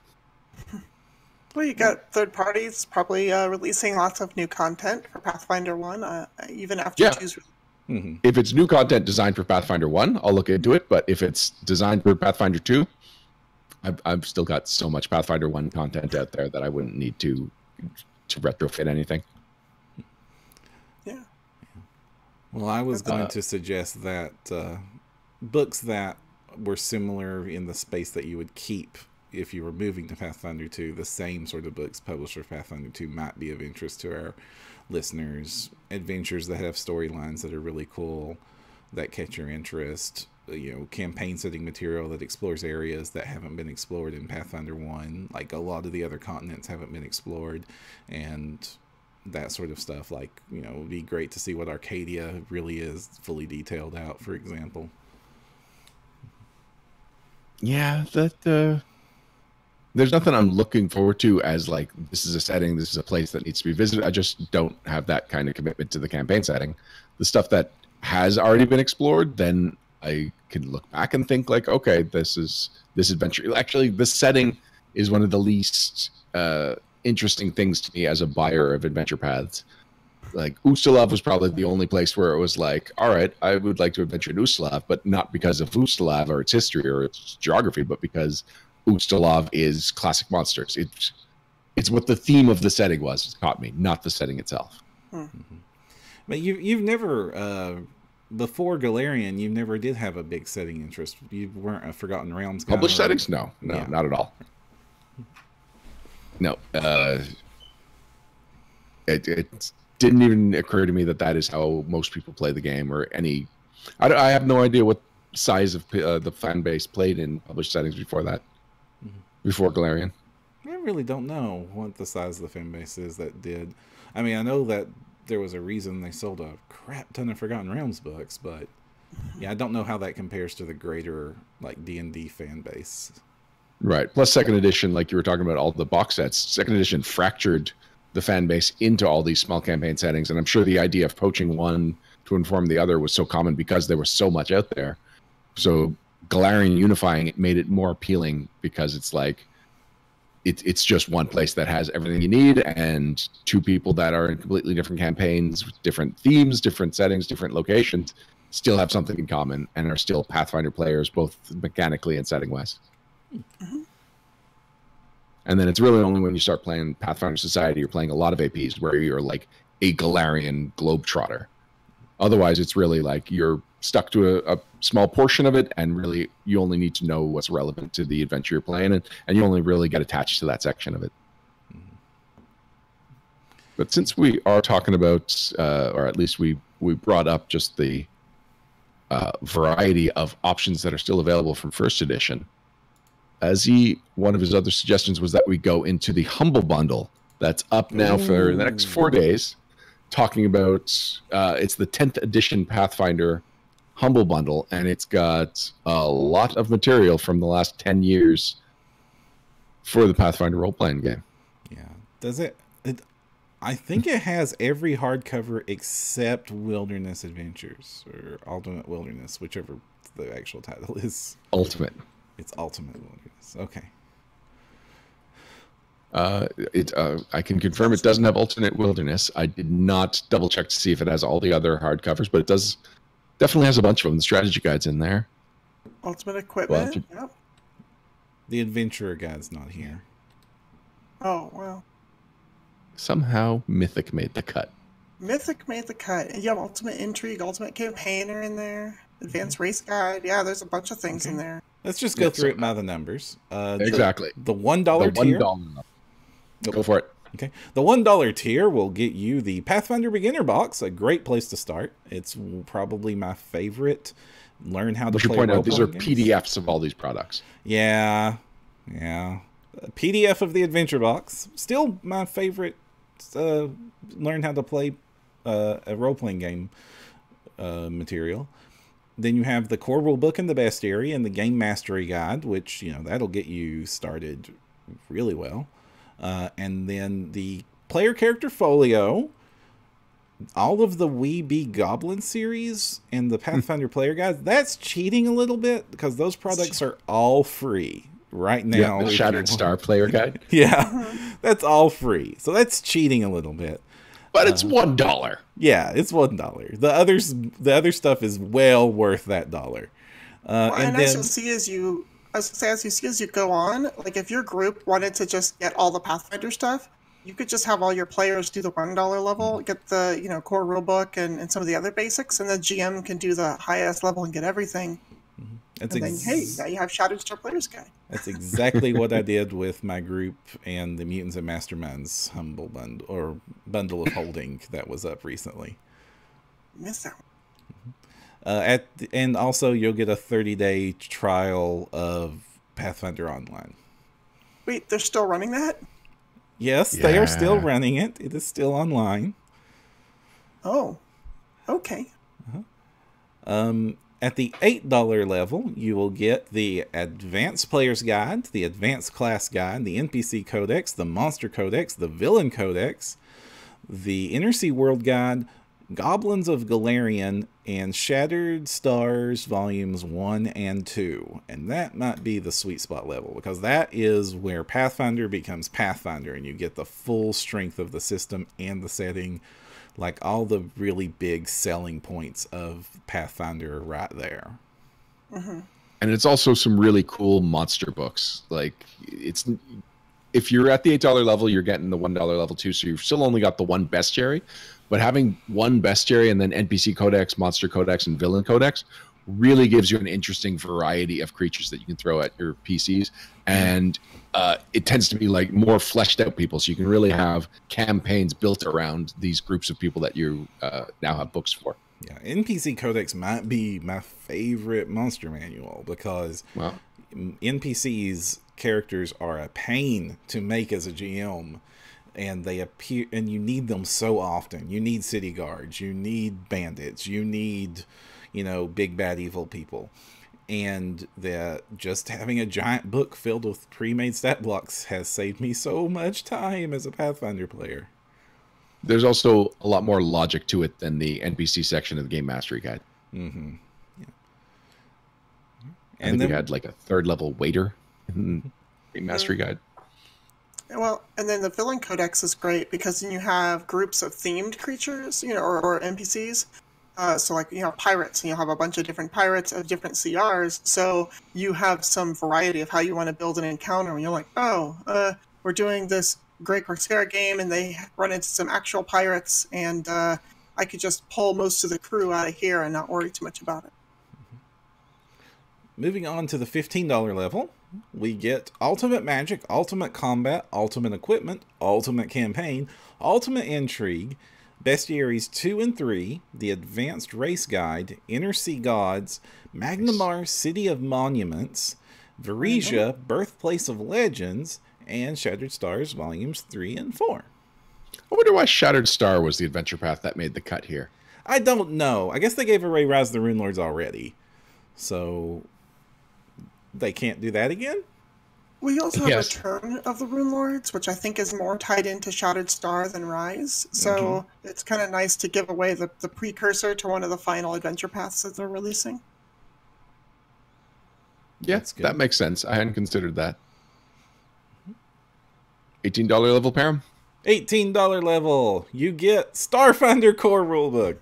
Well, you got third parties probably releasing lots of new content for Pathfinder 1, even after 2's Mm-hmm. If it's new content designed for Pathfinder 1, I'll look into it. But if it's designed for Pathfinder 2, I've still got so much Pathfinder 1 content out there that I wouldn't need to retrofit anything. Yeah. Well, I was going to suggest that books that were similar in the space that you would keep if you were moving to Pathfinder 2, the same sort of books published for Pathfinder 2 might be of interest to our listeners. Adventures that have storylines that are really cool, that catch your interest. Campaign setting material that explores areas that haven't been explored in Pathfinder 1, like a lot of the other continents haven't been explored, and that sort of stuff. Like, it would be great to see what Arcadia really is fully detailed out, for example. Yeah, there's nothing I'm looking forward to as like, this is a setting, this is a place that needs to be visited. I just don't have that kind of commitment to the campaign setting. The stuff that has already been explored, then I can look back and think like, okay, this adventure. Actually, this setting is one of the least interesting things to me as a buyer of adventure paths. Like, Ustalav was probably the only place where it was like, all right, I would like to adventure in Ustalav, but not because of Ustalav or its history or its geography, but because Ustalav is classic monsters. It's what the theme of the setting was. It caught me, not the setting itself. Mm-hmm. But you've never before Galarian, you never did have a big setting interest. You weren't a Forgotten Realms guy. Published settings? No, yeah. Not at all. No, it didn't even occur to me that is how most people play the game, or any. I have no idea what size of the fan base played in published settings before that. Before Galarian. I really don't know what the size of the fan base is that did. I mean, I know that there was a reason they sold a crap ton of Forgotten Realms books, but yeah, I don't know how that compares to the greater like D&D fan base. Right. Plus, second edition, like you were talking about, all the box sets. Second edition fractured the fan base into all these small campaign settings, and I'm sure the idea of poaching one to inform the other was so common because there was so much out there. So Galarian unifying it made it more appealing because it's like it's just one place that has everything you need, and two people that are in completely different campaigns, different themes, different settings, different locations, still have something in common and are still Pathfinder players, both mechanically and setting wise. Mm-hmm. And then it's really only when you start playing Pathfinder Society, you're playing a lot of APs where you're like a Galarian globetrotter. Otherwise, it's really like you're stuck to a small portion of it, and really you only need to know what's relevant to the adventure you're playing, and you only really get attached to that section of it. Mm-hmm. But since we are talking about, or at least we brought up just the variety of options that are still available from first edition, one of his other suggestions was that we go into the Humble Bundle that's up now for the next 4 days, talking about it's the 10th edition Pathfinder Humble Bundle, and it's got a lot of material from the last 10 years for the Pathfinder role-playing game. Yeah. Does it I think it has every hardcover except Wilderness Adventures, or Ultimate Wilderness, whichever the actual title is. Ultimate. It's Ultimate Wilderness. Okay. I can confirm it doesn't have Alternate Wilderness. I did not double check to see if it has all the other hardcovers, but it definitely has a bunch of them. The strategy guide's in there. Ultimate Equipment. Yep. The Adventurer Guide's not here. Oh, well. Somehow Mythic made the cut. Mythic made the cut. And you have Ultimate Intrigue, Ultimate Campaigner in there, Advanced Race Guide. Yeah, there's a bunch of things in there. Let's just go through it by the numbers. Exactly. The $1 tier. Go for it. Okay. The $1 tier will get you the Pathfinder Beginner Box, a great place to start. It's probably my favorite. Learn how to play point out, these are games. PDFs of all these products. Yeah. A PDF of the Adventure Box. Still my favorite. Learn how to play a role-playing game material. Then you have the core rule book and the bestiary and the game mastery guide, which, that'll get you started really well. And then the player character folio, all of the We Be Goblin series and the Pathfinder player guides. That's cheating a little bit because those products are all free right now. Yeah, the Shattered Star player guide. Yeah, that's all free. So that's cheating a little bit. But it's $1. Yeah, it's $1. The other stuff is well worth that dollar. And then, as you see as you go on, like if your group wanted to just get all the Pathfinder stuff, you could just have all your players do the $1 level, get the core rulebook and some of the other basics, and the GM can do the highest level and get everything. Then now you have Shattered Star Players Guide. That's exactly what I did with my group and the Mutants and Masterminds Humble Bundle or Bundle of Holding that was up recently. Missed that one. And also you'll get a 30-day trial of Pathfinder Online. Wait, they're still running that? Yes, they are still running it. It is still online. Oh, okay. At the $8 level, you will get the Advanced Player's Guide, the Advanced Class Guide, the NPC Codex, the Monster Codex, the Villain Codex, the Inner Sea World Guide, Goblins of Galarian, and Shattered Stars Volumes 1 and 2. And that might be the sweet spot level, because that is where Pathfinder becomes Pathfinder, and you get the full strength of the system and the setting, like all the really big selling points of Pathfinder are right there. Mm-hmm. And it's also some really cool monster books. Like, if you're at the $8 level, you're getting the $1 level too, so you've still only got the one bestiary. But having one bestiary and then NPC Codex, Monster Codex, and Villain Codex really gives you an interesting variety of creatures that you can throw at your PCs. And it tends to be like more fleshed out people. So you can really have campaigns built around these groups of people that you now have books for. Yeah, NPC Codex might be my favorite monster manual because NPCs characters are a pain to make as a GM. And they appear, and you need them so often. You need city guards, you need bandits, you need, big bad evil people. And that just having a giant book filled with pre-made stat blocks has saved me so much time as a Pathfinder player. There's also a lot more logic to it than the NPC section of the Game Mastery Guide. Mm-hmm. Yeah. And then we had like a 3rd level waiter in the Game Mastery Guide. Well, and then the Villain Codex is great because then you have groups of themed creatures, or NPCs. So like, pirates, and you'll have a bunch of different pirates of different CRs. So you have some variety of how you want to build an encounter. And you're like, we're doing this Great Corsair game and they run into some actual pirates and I could just pull most of the crew out of here and not worry too much about it. Moving on to the $15 level, we get Ultimate Magic, Ultimate Combat, Ultimate Equipment, Ultimate Campaign, Ultimate Intrigue, Bestiaries 2 and 3, the Advanced Race Guide, Inner Sea Gods, Magnamar City of Monuments, Varesia, Birthplace of Legends, and Shattered Stars Volumes 3 and 4. I wonder why Shattered Star was the adventure path that made the cut here. I don't know. I guess they gave away Rise of the Runelords already. So they can't do that again? We also have Return of the Runelords, which I think is more tied into Shattered Star than Rise. So it's kind of nice to give away the precursor to one of the final adventure paths that they're releasing. Yeah, that makes sense. I hadn't considered that. $18 level, Param? $18 level. You get Starfinder Core Rulebook.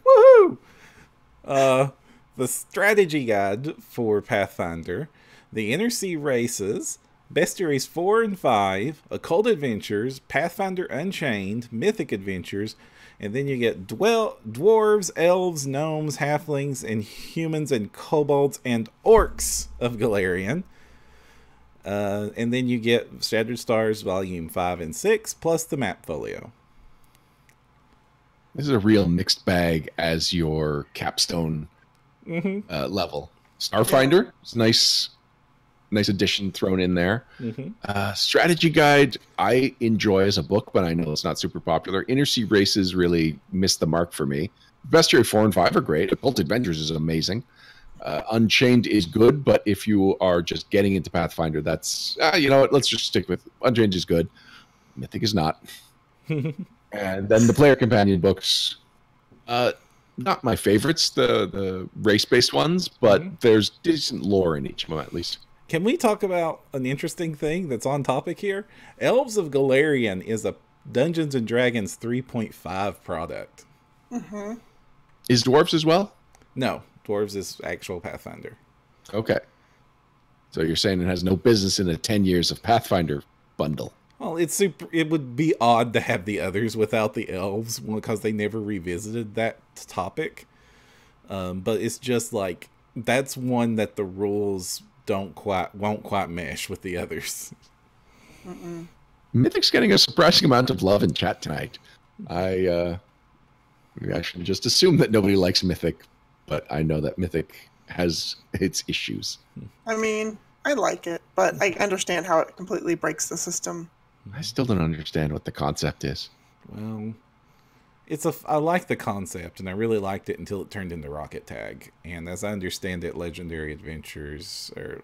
Woohoo! The Strategy Guide for Pathfinder, the Inner Sea Races, Bestiaries 4 and 5, Occult Adventures, Pathfinder Unchained, Mythic Adventures, And then you get dwarves, elves, gnomes, halflings, and humans, and kobolds, and orcs of Galarian. And then you get Shattered Stars Volume 5 and 6, plus the map folio. This is a real mixed bag as your capstone level. Starfinder, it's nice addition thrown in there. Strategy Guide, I enjoy as a book, but I know it's not super popular. Inner Sea Races really missed the mark for me. Bestiary 4 and 5 are great. Occult Adventures is amazing. Unchained is good, but if you are just getting into Pathfinder, that's, you know what, let's just stick with Unchained is good. Mythic is not. And then the player companion books, not my favorites, the race-based ones, but there's decent lore in each of them at least. Can we talk about an interesting thing that's on topic here? Elves of Galarian is a Dungeons & Dragons 3.5 product. Is Dwarves as well? No, Dwarves is actual Pathfinder. Okay. So you're saying it has no business in a 10 years of Pathfinder bundle. Well, it would be odd to have the others without the elves because they never revisited that topic. But it's just like, that's one that the rules won't quite mesh with the others. Mythic's getting a surprising amount of love in chat tonight. I should just assume that nobody likes Mythic, but I know that Mythic has its issues. I mean, I like it, but I understand how it completely breaks the system. I still don't understand what the concept is. Well, I like the concept, and I really liked it until it turned into Rocket Tag. And as I understand it, Legendary Adventures or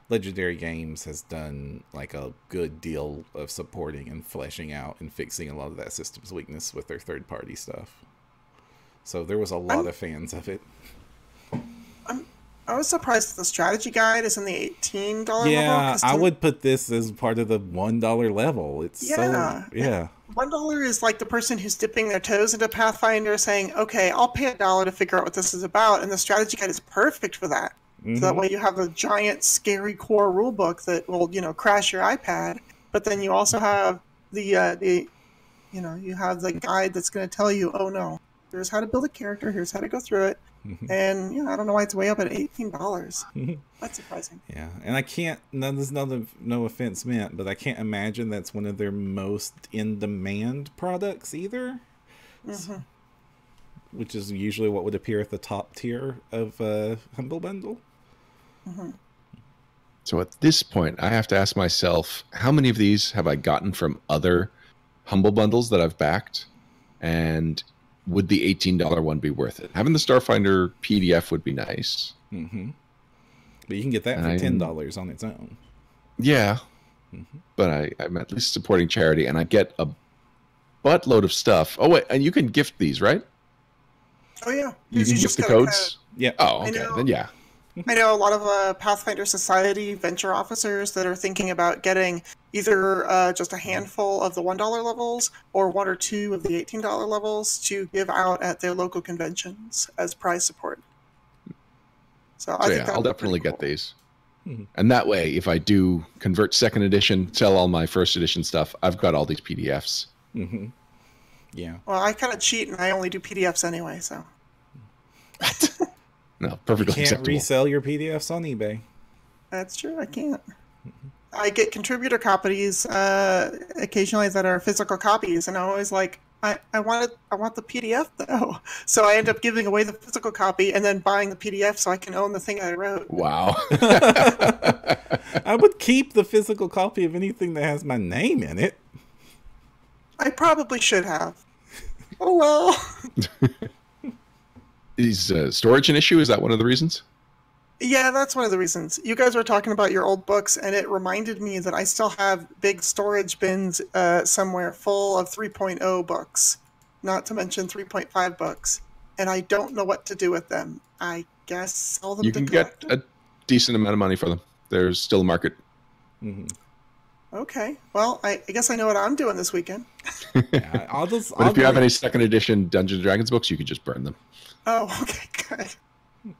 Legendary Games has done like a good deal of supporting and fleshing out and fixing a lot of that system's weakness with their third-party stuff. So there was a lot of fans of it. I was surprised that the strategy guide is in the $18 level. Yeah, I would put this as part of the $1 level. It's $1 is like the person who's dipping their toes into Pathfinder saying, okay, I'll pay $1 to figure out what this is about, and the strategy guide is perfect for that. So that way you have a giant, scary core rule book that will, crash your iPad, but then you also have you have the guide that's going to tell you, oh no, here's how to build a character, here's how to go through it. And I don't know why it's way up at $18. That's surprising. Yeah, and I can't. There's no offense meant, but I can't imagine that's one of their most in-demand products either. Which is usually what would appear at the top tier of Humble Bundle. So at this point, I have to ask myself, how many of these have I gotten from other Humble Bundles that I've backed, and would the $18 one be worth it? Having the Starfinder PDF would be nice. But you can get that for $10 on its own. Yeah. But I'm at least supporting charity, and I get a buttload of stuff. Oh, wait, and you can gift these, right? Oh, yeah. You can gift the codes? Yeah. Oh, okay. Then yeah. I know a lot of Pathfinder Society venture officers that are thinking about getting either just a handful of the $1 levels or one or two of the $18 levels to give out at their local conventions as prize support. So I think I'll definitely get these. And that way, if I do convert second edition, sell all my first edition stuff, I've got all these PDFs. Yeah. Well, I kind of cheat and I only do PDFs anyway, so. No, perfectly acceptable. You can't resell your PDFs on eBay. That's true, I can't. I get contributor copies occasionally that are physical copies, and I'm always like, I want the PDF though. So I end up giving away the physical copy and then buying the PDF so I can own the thing I wrote. Wow. I would keep the physical copy of anything that has my name in it. I probably should have. Oh well. Is storage an issue? Is that one of the reasons? Yeah, that's one of the reasons. You guys were talking about your old books, and it reminded me that I still have big storage bins somewhere full of 3.0 books, not to mention 3.5 books, and I don't know what to do with them. I guess sell them to collectors. You can get a decent amount of money for them. There's still a market. Okay. Well, I guess I know what I'm doing this weekend. Yeah, But if you have any second edition Dungeons & Dragons books, you could just burn them. Oh, okay, good.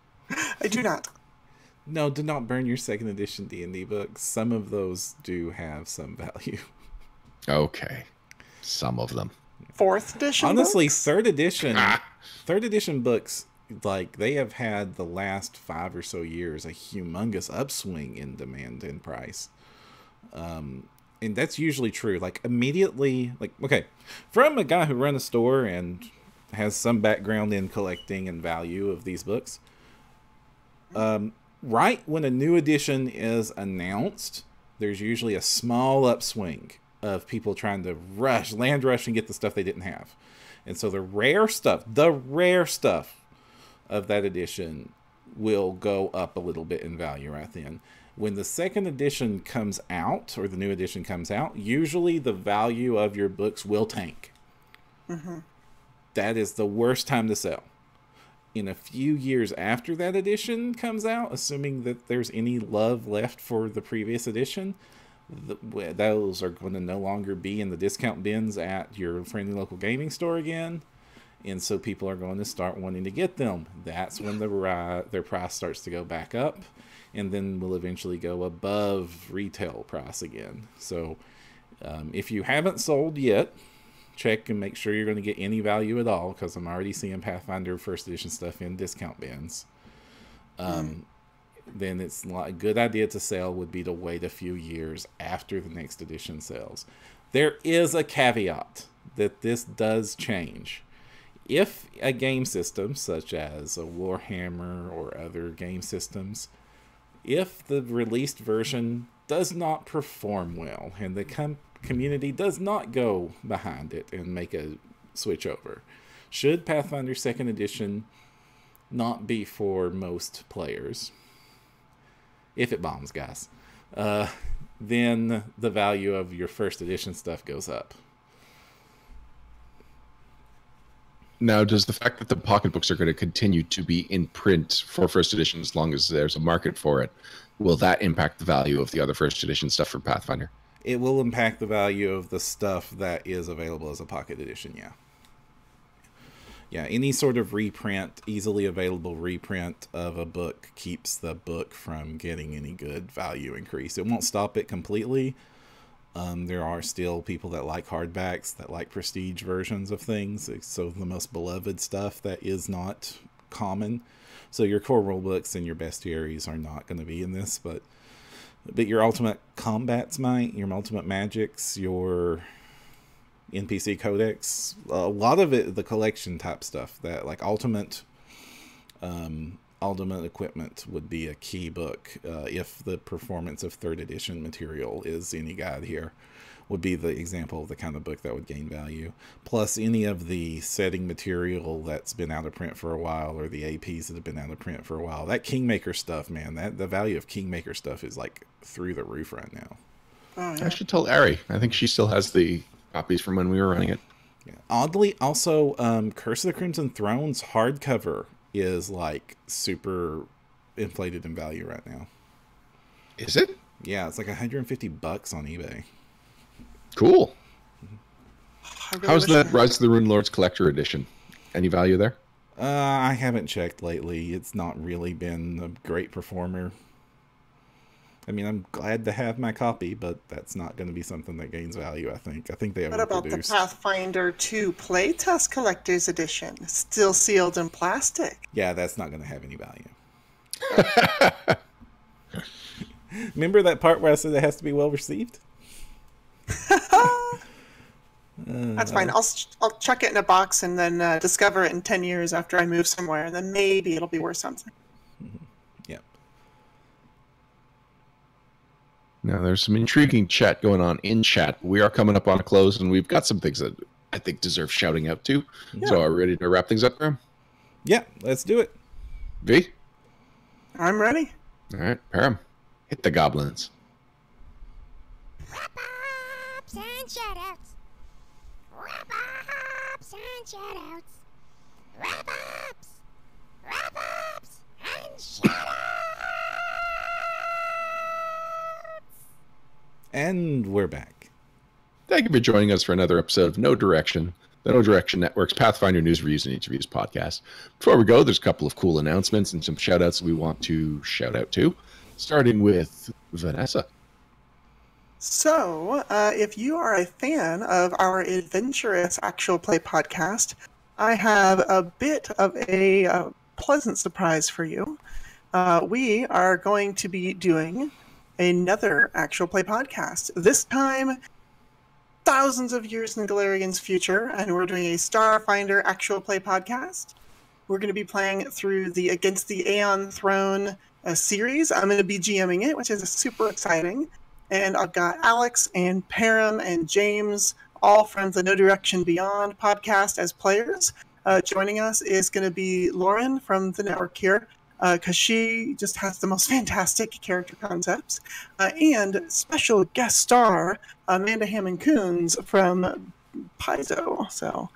I do not. No, do not burn your second edition D&D books. Some of those do have some value. Okay. Some of them. 4th edition. Honestly, books? third edition books, like they have had the last 5 or so years a humongous upswing in demand and price. And that's usually true. Like immediately, like, okay, from a guy who runs a store and has some background in collecting and value of these books, right when a new edition is announced, there's usually a small upswing of people trying to land rush and get the stuff they didn't have. And so the rare stuff of that edition will go up a little bit in value right then. When the second edition comes out, or the new edition comes out, usually the value of your books will tank. Mm-hmm. That is the worst time to sell. In a few years after that edition comes out, assuming that there's any love left for the previous edition, those are going to no longer be in the discount bins at your friendly local gaming store again. And so people are going to start wanting to get them. That's when their price starts to go back up, and then will eventually go above retail price again. So if you haven't sold yet, check and make sure you're going to get any value at all, because I'm already seeing Pathfinder first edition stuff in discount bins. Then it's a good idea to sell would be to wait a few years after the next edition sells. There is a caveat that this does change. If a game system, such as a Warhammer or other game systems, if the released version does not perform well and the community does not go behind it and make a switch over, should Pathfinder 2nd Edition not be for most players, if it bombs, guys, then the value of your first edition stuff goes up. Now, does the fact that the pocketbooks are going to continue to be in print for first edition as long as there's a market for it, will that impact the value of the other first edition stuff for Pathfinder? It will impact the value of the stuff that is available as a pocket edition, yeah. Yeah, any sort of reprint, easily available reprint of a book keeps the book from getting any good value increase. It won't stop it completely. There are still people that like hardbacks, that like prestige versions of things. So the most beloved stuff that is not common. So your core rule books and your bestiaries are not going to be in this, but your ultimate combats might, your ultimate magics, your NPC codex, a lot of it, the collection type stuff, that like ultimate equipment would be a key book. If the performance of third edition material is any guide here, would be the example of the kind of book that would gain value. Plus any of the setting material that's been out of print for a while, or the APs that have been out of print for a while. That Kingmaker stuff, man, the value of Kingmaker stuff is like through the roof right now. Oh, yeah. I should tell Ari. I think she still has the copies from when we were running it. Yeah. Oddly, also, Curse of the Crimson Throne's hardcover is like super inflated in value right now. Is it? Yeah, it's like $150 on eBay. Cool. Really How's that Rise of the Rune Lords Collector Edition? Any value there? I haven't checked lately. It's not really been a great performer. I mean, I'm glad to have my copy, but that's not going to be something that gains value, I think. I think they What about the overproduced. Pathfinder 2 Playtest Collector's Edition? Still sealed in plastic. Yeah, that's not going to have any value. Remember that part where I said it has to be well received? That's fine. I'll chuck it in a box and then discover it in 10 years after I move somewhere, and then maybe it'll be worth something. Yep. Now, there's some intriguing chat going on in chat. We are coming up on a close, and we've got some things that I think deserve shouting out to. Yeah. So are we ready to wrap things up, Graham? Yeah, let's do it. V? I'm ready. All right, Param. Hit the goblins. Wrap-ups and shout-outs. Wrap-ups and shout-outs. Wrap-ups. Wrap-ups and shout-outs. And we're back. Thank you for joining us for another episode of No Direction, the No Direction Network's Pathfinder News, Reviews, and Interviews podcast. Before we go, there's a couple of cool announcements and some shout-outs we want to shout out to, starting with Vanessa. So, if you are a fan of our adventurous actual play podcast, I have a bit of a pleasant surprise for you. We are going to be doing another actual play podcast. This time, thousands of years in Galarian's future, and we're doing a Starfinder actual play podcast. We're going to be playing through the Against the Aeon Throne series. I'm going to be GMing it, which is super exciting. And I've got Alex and Param and James, all from the No Direction Beyond podcast as players. Joining us is going to be Lauren from the network here, because she just has the most fantastic character concepts. And special guest star, Amanda Hammond-Coons from Paizo. So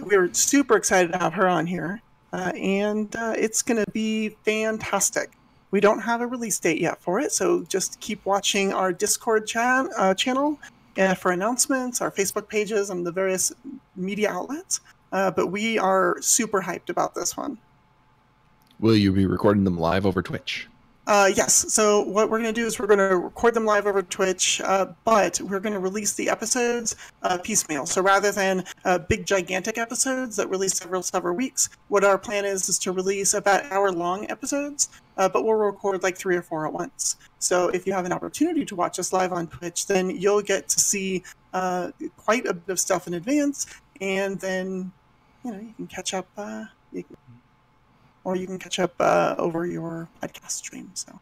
we're super excited to have her on here. And it's going to be fantastic. We don't have a release date yet for it, so just keep watching our Discord channel for announcements, our Facebook pages, and the various media outlets. But we are super hyped about this one. Will you be recording them live over Twitch? Yes. So what we're going to do is we're going to record them live over Twitch, but we're going to release the episodes piecemeal. So rather than big, gigantic episodes that release several weeks, what our plan is to release about hour-long episodes, but we'll record like 3 or 4 at once. So if you have an opportunity to watch us live on Twitch, then you'll get to see quite a bit of stuff in advance, and then you can catch up. Or you can catch up over your podcast stream. So,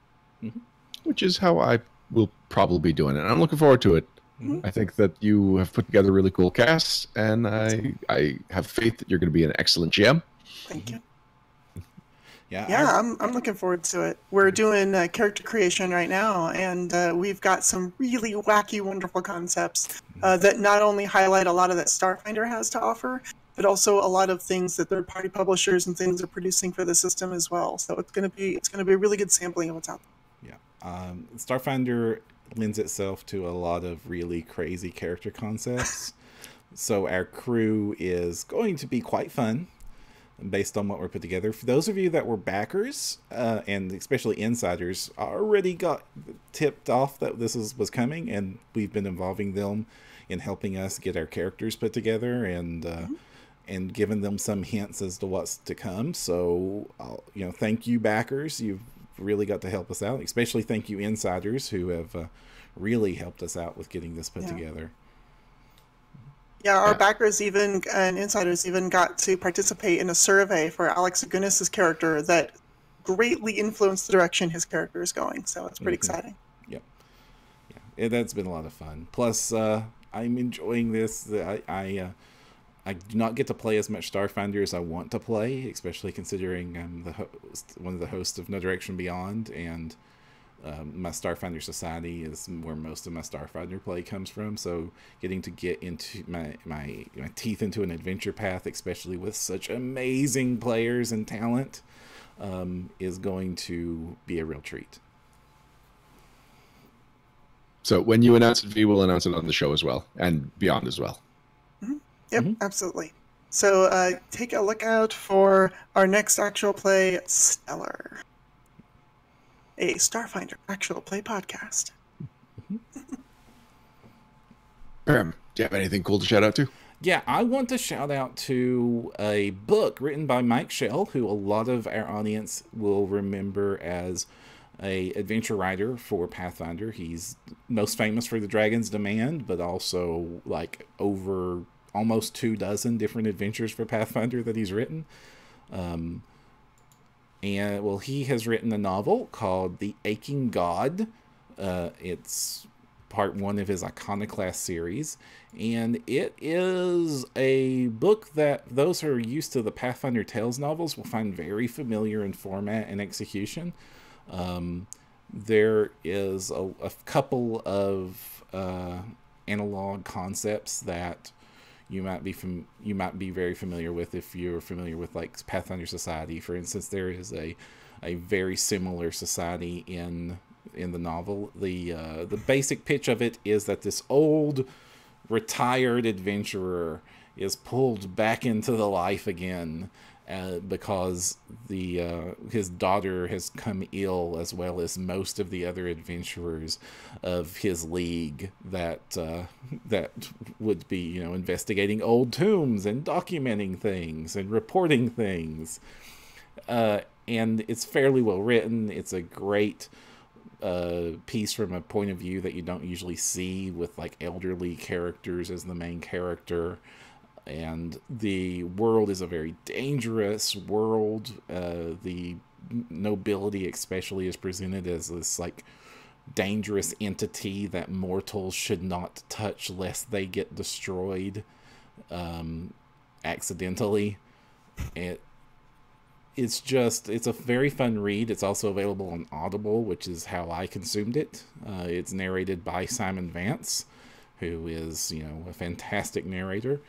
Which is how I will probably be doing it. I'm looking forward to it. Mm-hmm. I think that you have put together a really cool cast, and I have faith that you're going to be an excellent GM. Thank you. Yeah, I'm looking forward to it. We're doing character creation right now, and we've got some really wacky, wonderful concepts that not only highlight a lot of that Starfinder has to offer, but also a lot of things that third-party publishers and things are producing for the system as well. So it's going to be a really good sampling of what's out there. Yeah, Starfinder lends itself to a lot of really crazy character concepts. So our crew is going to be quite fun based on what we're put together. For those of you that were backers, and especially insiders, already got tipped off that this was coming, and we've been involving them in helping us get our characters put together and giving them some hints as to what's to come. So, thank you, backers. You've really got to help us out. Especially thank you, insiders, who have really helped us out with getting this put together. Yeah, our backers and insiders even got to participate in a survey for Alex Agunas' character that greatly influenced the direction his character is going. So it's pretty exciting. Yep. Yeah, that's been a lot of fun. Plus, I'm enjoying this. I do not get to play as much Starfinder as I want to play, especially considering I'm one of the hosts of No Direction Beyond, and my Starfinder Society is where most of my Starfinder play comes from. So getting to get into my teeth into an adventure path, especially with such amazing players and talent, is going to be a real treat. So when you announce it, V will announce it on the show as well, and beyond as well. Yep, absolutely. So take a look out for our next actual play, Stellar, a Starfinder actual play podcast. Do you have anything cool to shout out to? Yeah, I want to shout out to a book written by Mike Shell, who a lot of our audience will remember as a adventure writer for Pathfinder. He's most famous for The Dragon's Demand, but also like over almost 24 different adventures for Pathfinder that he's written. And he has written a novel called The Aching God. It's part 1 of his Iconoclast series, and it is a book that those who are used to the Pathfinder Tales novels will find very familiar in format and execution. There is a couple of analog concepts that you might be very familiar with if you're familiar with like Pathfinder Society. For instance, there is a very similar society in the novel. The basic pitch of it is that this old retired adventurer is pulled back into the life again because his daughter has come ill, as well as most of the other adventurers of his league that would be investigating old tombs and documenting things and reporting things. And it's fairly well written. It's a great piece from a point of view that you don't usually see, with like elderly characters as the main character. And the world is a very dangerous world. The nobility especially is presented as this like dangerous entity that mortals should not touch lest they get destroyed accidentally. It's a very fun read. It's also available on Audible, which is how I consumed it. It's narrated by Simon Vance, who is a fantastic narrator.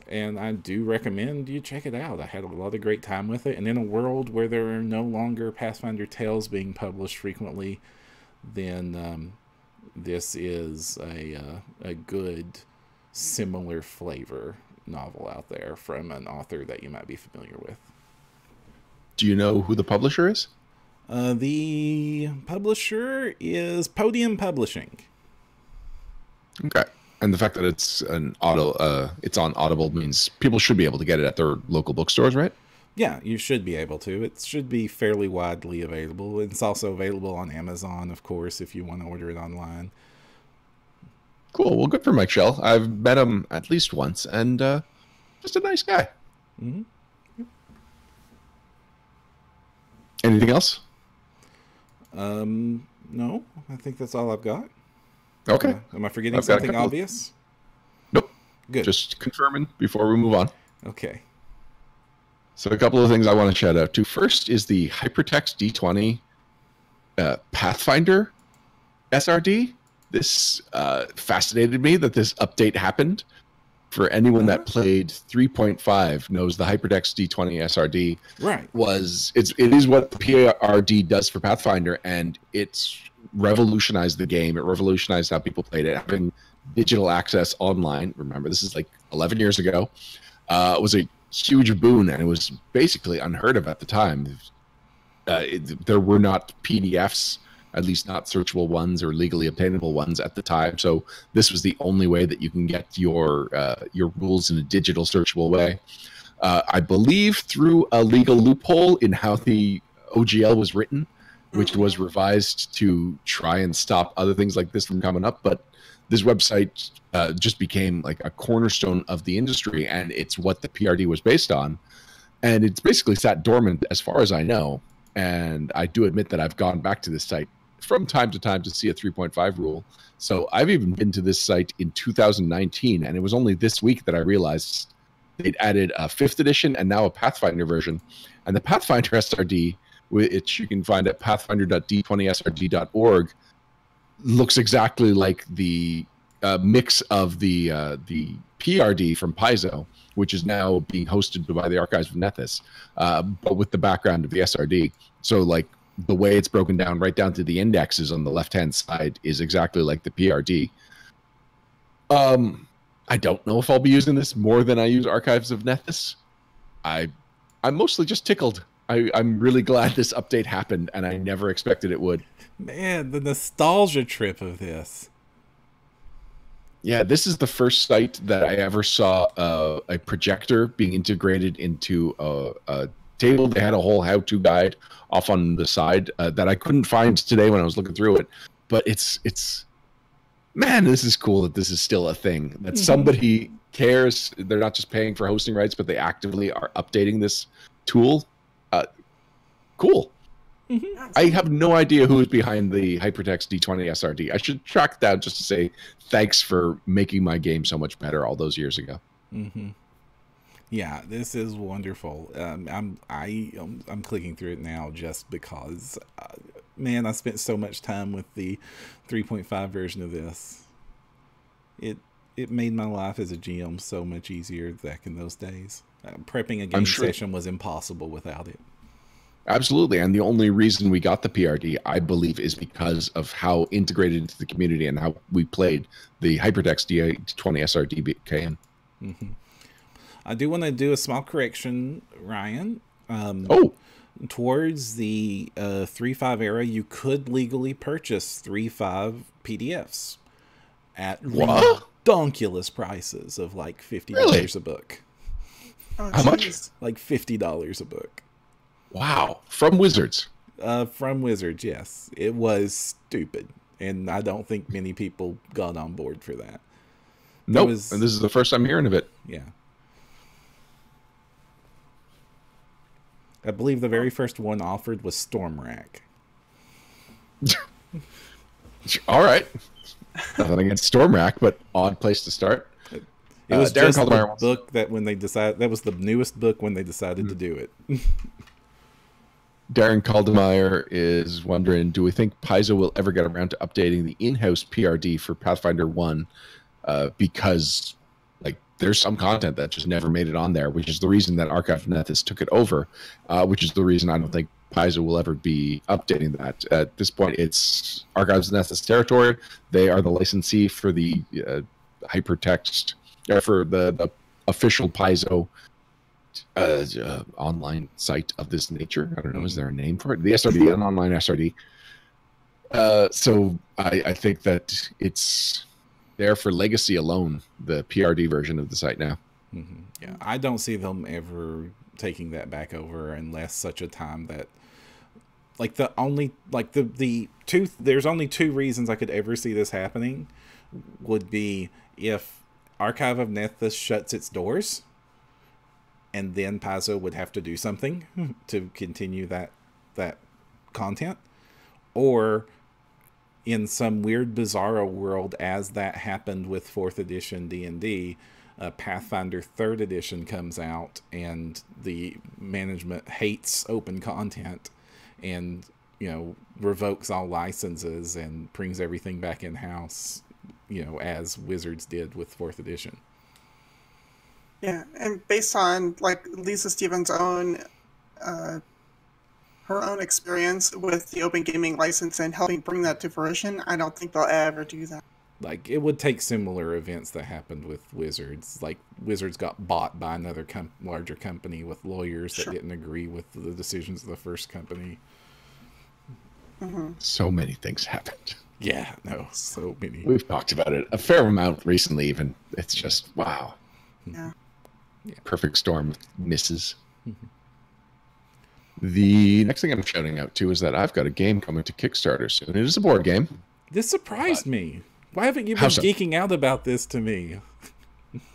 And I do recommend you check it out. I had a lot of great time with it. And in a world where there are no longer Pathfinder tales being published frequently, then this is a good similar flavor novel out there from an author that you might be familiar with. Do you know who the publisher is? The publisher is Podium Publishing. Okay. And the fact that it's on Audible means people should be able to get it at their local bookstores, right? Yeah, you should be able to. It should be fairly widely available. It's also available on Amazon, of course, if you want to order it online. Cool. Well, good for Mike Shell. I've met him at least once, and just a nice guy. Mm-hmm. Anything else? No, I think that's all I've got. Okay. Am I forgetting something obvious? Nope. Good. Just confirming before we move on. Okay. So a couple of things I want to shout out to. First is the Hypertext D20 Pathfinder SRD. This fascinated me that this update happened. For anyone that played 3.5 knows the Hypertext D20 SRD it is what the PRD does for Pathfinder, and it's revolutionized the game. It revolutionized how people played it. Having digital access online, remember this is like 11 years ago, was a huge boon, and it was basically unheard of at the time. There were not PDFs, at least not searchable ones or legally obtainable ones at the time. So this was the only way that you can get your rules in a digital searchable way. I believe through a legal loophole in how the OGL was written, which was revised to try and stop other things like this from coming up. But this website just became like a cornerstone of the industry, and it's what the PRD was based on. And it's basically sat dormant as far as I know. And I do admit that I've gone back to this site from time to time to see a 3.5 rule. So I've even been to this site in 2019, and it was only this week that I realized they'd added a 5th edition and now a Pathfinder version. And the Pathfinder SRD, which you can find at pathfinder.d20srd.org, looks exactly like the mix of the PRD from Paizo, which is now being hosted by the Archives of Nethys, but with the background of the SRD. So like the way it's broken down right down to the indexes on the left-hand side is exactly like the PRD. I don't know if I'll be using this more than I use Archives of Nethys. I'm mostly just tickled. I'm really glad this update happened, and I never expected it would. Man, the nostalgia trip of this. Yeah, this is the first site that I ever saw a projector being integrated into a table. They had a whole how-to guide off on the side that I couldn't find today when I was looking through it. But it's man, this is cool that this is still a thing, that somebody cares. They're not just paying for hosting rights, but they actively are updating this tool. Cool. I have no idea who is behind the Hypertext D20 SRD. I should track that just to say thanks for making my game so much better all those years ago. Yeah, this is wonderful. I'm clicking through it now just because, man, I spent so much time with the 3.5 version of this. It made my life as a GM so much easier back in those days. Prepping a game session was impossible without it. Absolutely, and the only reason we got the PRD, I believe, is because of how integrated into the community and how we played the Hypertext D20 SRD became. I do want to do a small correction, Ryan. Towards the 3.5 era, you could legally purchase 3.5 PDFs at redonkulous prices of like $50 a book. Oh, How much? Like $50 a book. Wow. From Wizards. From Wizards, yes. It was stupid. And I don't think many people got on board for that. Nope. And this is the first I'm hearing of it. Yeah. I believe the very first one offered was Stormrack. All right. Nothing against Stormrack, but odd place to start. It was just the book that when they decided, that was the newest book when they decided to do it. Darren Caldemeyer is wondering, do we think Paizo will ever get around to updating the in-house PRD for Pathfinder 1? Because like there's some content that just never made it on there, which is the reason that Archive of Nethys took it over, which is the reason I don't think Paizo will ever be updating that. At this point, it's Archives of Nethys territory. They are the licensee for the hypertext, for the official Paizo online site of this nature. I don't know, is there a name for it? The SRD, an online SRD. So I think that it's there for legacy alone, the PRD version of the site now. Mm-hmm. Yeah, I don't see them ever taking that back over unless such a time that, like, the only, like, the two, there's only two reasons I could ever see this happening would be if Archive of Nethys shuts its doors, and then Paizo would have to do something to continue that content, or in some weird bizarro world, as that happened with 4th edition D&D, Pathfinder 3rd edition comes out and the management hates open content and, you know, revokes all licenses and brings everything back in-house, you know, as Wizards did with 4th edition. Yeah, and based on like Lisa Stevens' own her own experience with the open gaming license and helping bring that to fruition, I don't think they'll ever do that. Like, it would take similar events that happened with Wizards. Like, Wizards got bought by another larger company with lawyers that didn't agree with the decisions of the first company. Mm-hmm. So many things happened. Yeah, no, so many. We've talked about it a fair amount recently even. It's just, wow. Yeah. Perfect storm of misses. Mm-hmm. The next thing I'm shouting out to is that I've got a game coming to Kickstarter soon. It is a board game. This surprised me. Why haven't you been geeking out about this to me?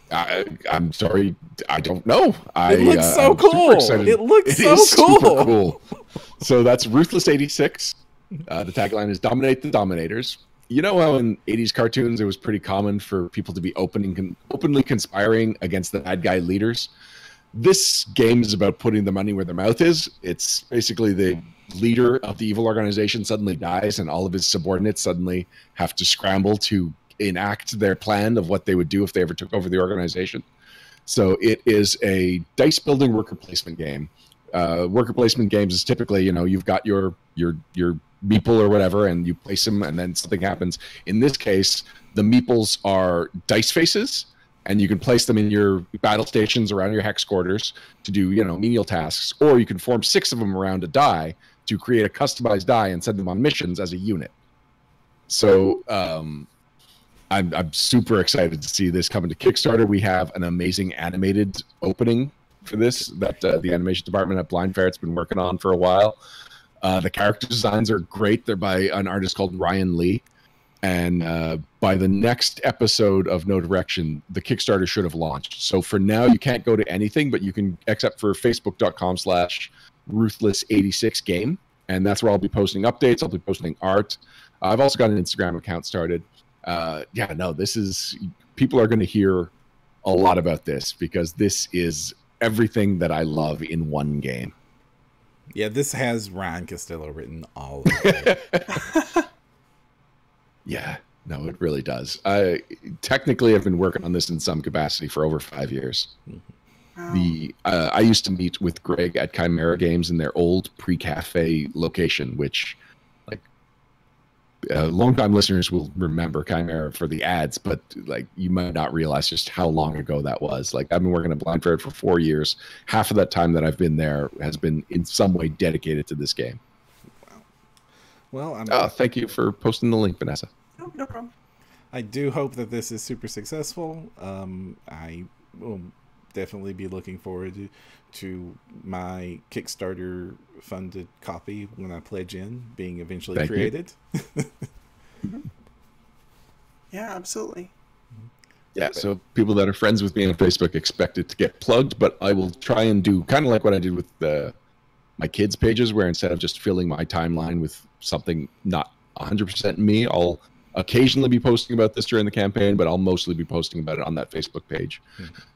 I'm sorry. I don't know. It looks so cool. It looks so cool. Super cool. So that's Ruthless 86. The tagline is Dominate the Dominators. You know how in 80s cartoons it was pretty common for people to be openly conspiring against the bad guy leaders? This game is about putting the money where their mouth is. It's basically the leader of the evil organization suddenly dies and all of his subordinates suddenly have to scramble to enact their plan of what they would do if they ever took over the organization. So it is a dice building worker placement game. Worker placement games is typically, you know, you've got your meeple or whatever and you place them and then something happens. In this case, the meeples are dice faces, and you can place them in your battle stations around your hex quarters to do, you know, menial tasks, or you can form 6 of them around a die to create a customized die and send them on missions as a unit. So I'm super excited to see this coming to Kickstarter. We have an amazing animated opening for this that the animation department at Blind Ferret's been working on for a while. The character designs are great. They're by an artist called Ryan Lee. And by the next episode of No Direction, the Kickstarter should have launched. So for now, you can't go to anything, but you can, except for facebook.com/ruthless86game. And that's where I'll be posting updates. I'll be posting art. I've also got an Instagram account started. People are going to hear a lot about this because this is everything that I love in one game. Yeah, this has Ryan Costello written all over it. Yeah, no, it really does. I have been working on this in some capacity for over 5 years. Wow. I used to meet with Greg at Chimera Games in their old pre-cafe location, which, like, longtime listeners will remember Chimera for the ads, but like you might not realize just how long ago that was. Like I've been working at Blind Ferret for 4 years. Half of that time that I've been there has been in some way dedicated to this game. Well, thank you for posting the link, Vanessa. No problem. I do hope that this is super successful. I will definitely be looking forward to my Kickstarter funded copy when I pledge in being eventually created. Yeah, absolutely. Yeah, so people that are friends with me on Facebook expect it to get plugged, but I will try and do kind of like what I did with my kids' pages, where instead of just filling my timeline with something not 100% me, I'll occasionally be posting about this during the campaign, but I'll mostly be posting about it on that Facebook page.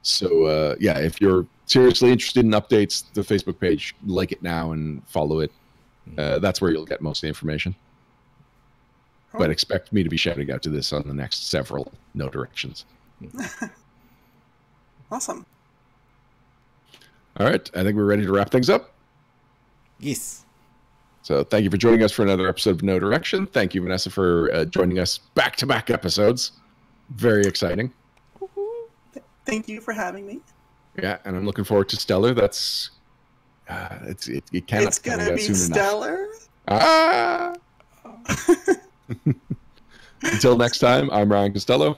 So yeah, if you're seriously interested in updates, the Facebook page, like it now and follow it. That's where you'll get most of the information. But expect me to be shouting out to this on the next several No Directions. Awesome. All right, I think we're ready to wrap things up. Yes. So thank you for joining us for another episode of No Direction. Thank you, Vanessa, for joining us back-to-back episodes. Very exciting. Thank you for having me. Yeah, and I'm looking forward to Stellar. That's it cannot. It's gonna be stellar. Until next time, I'm Ryan Costello.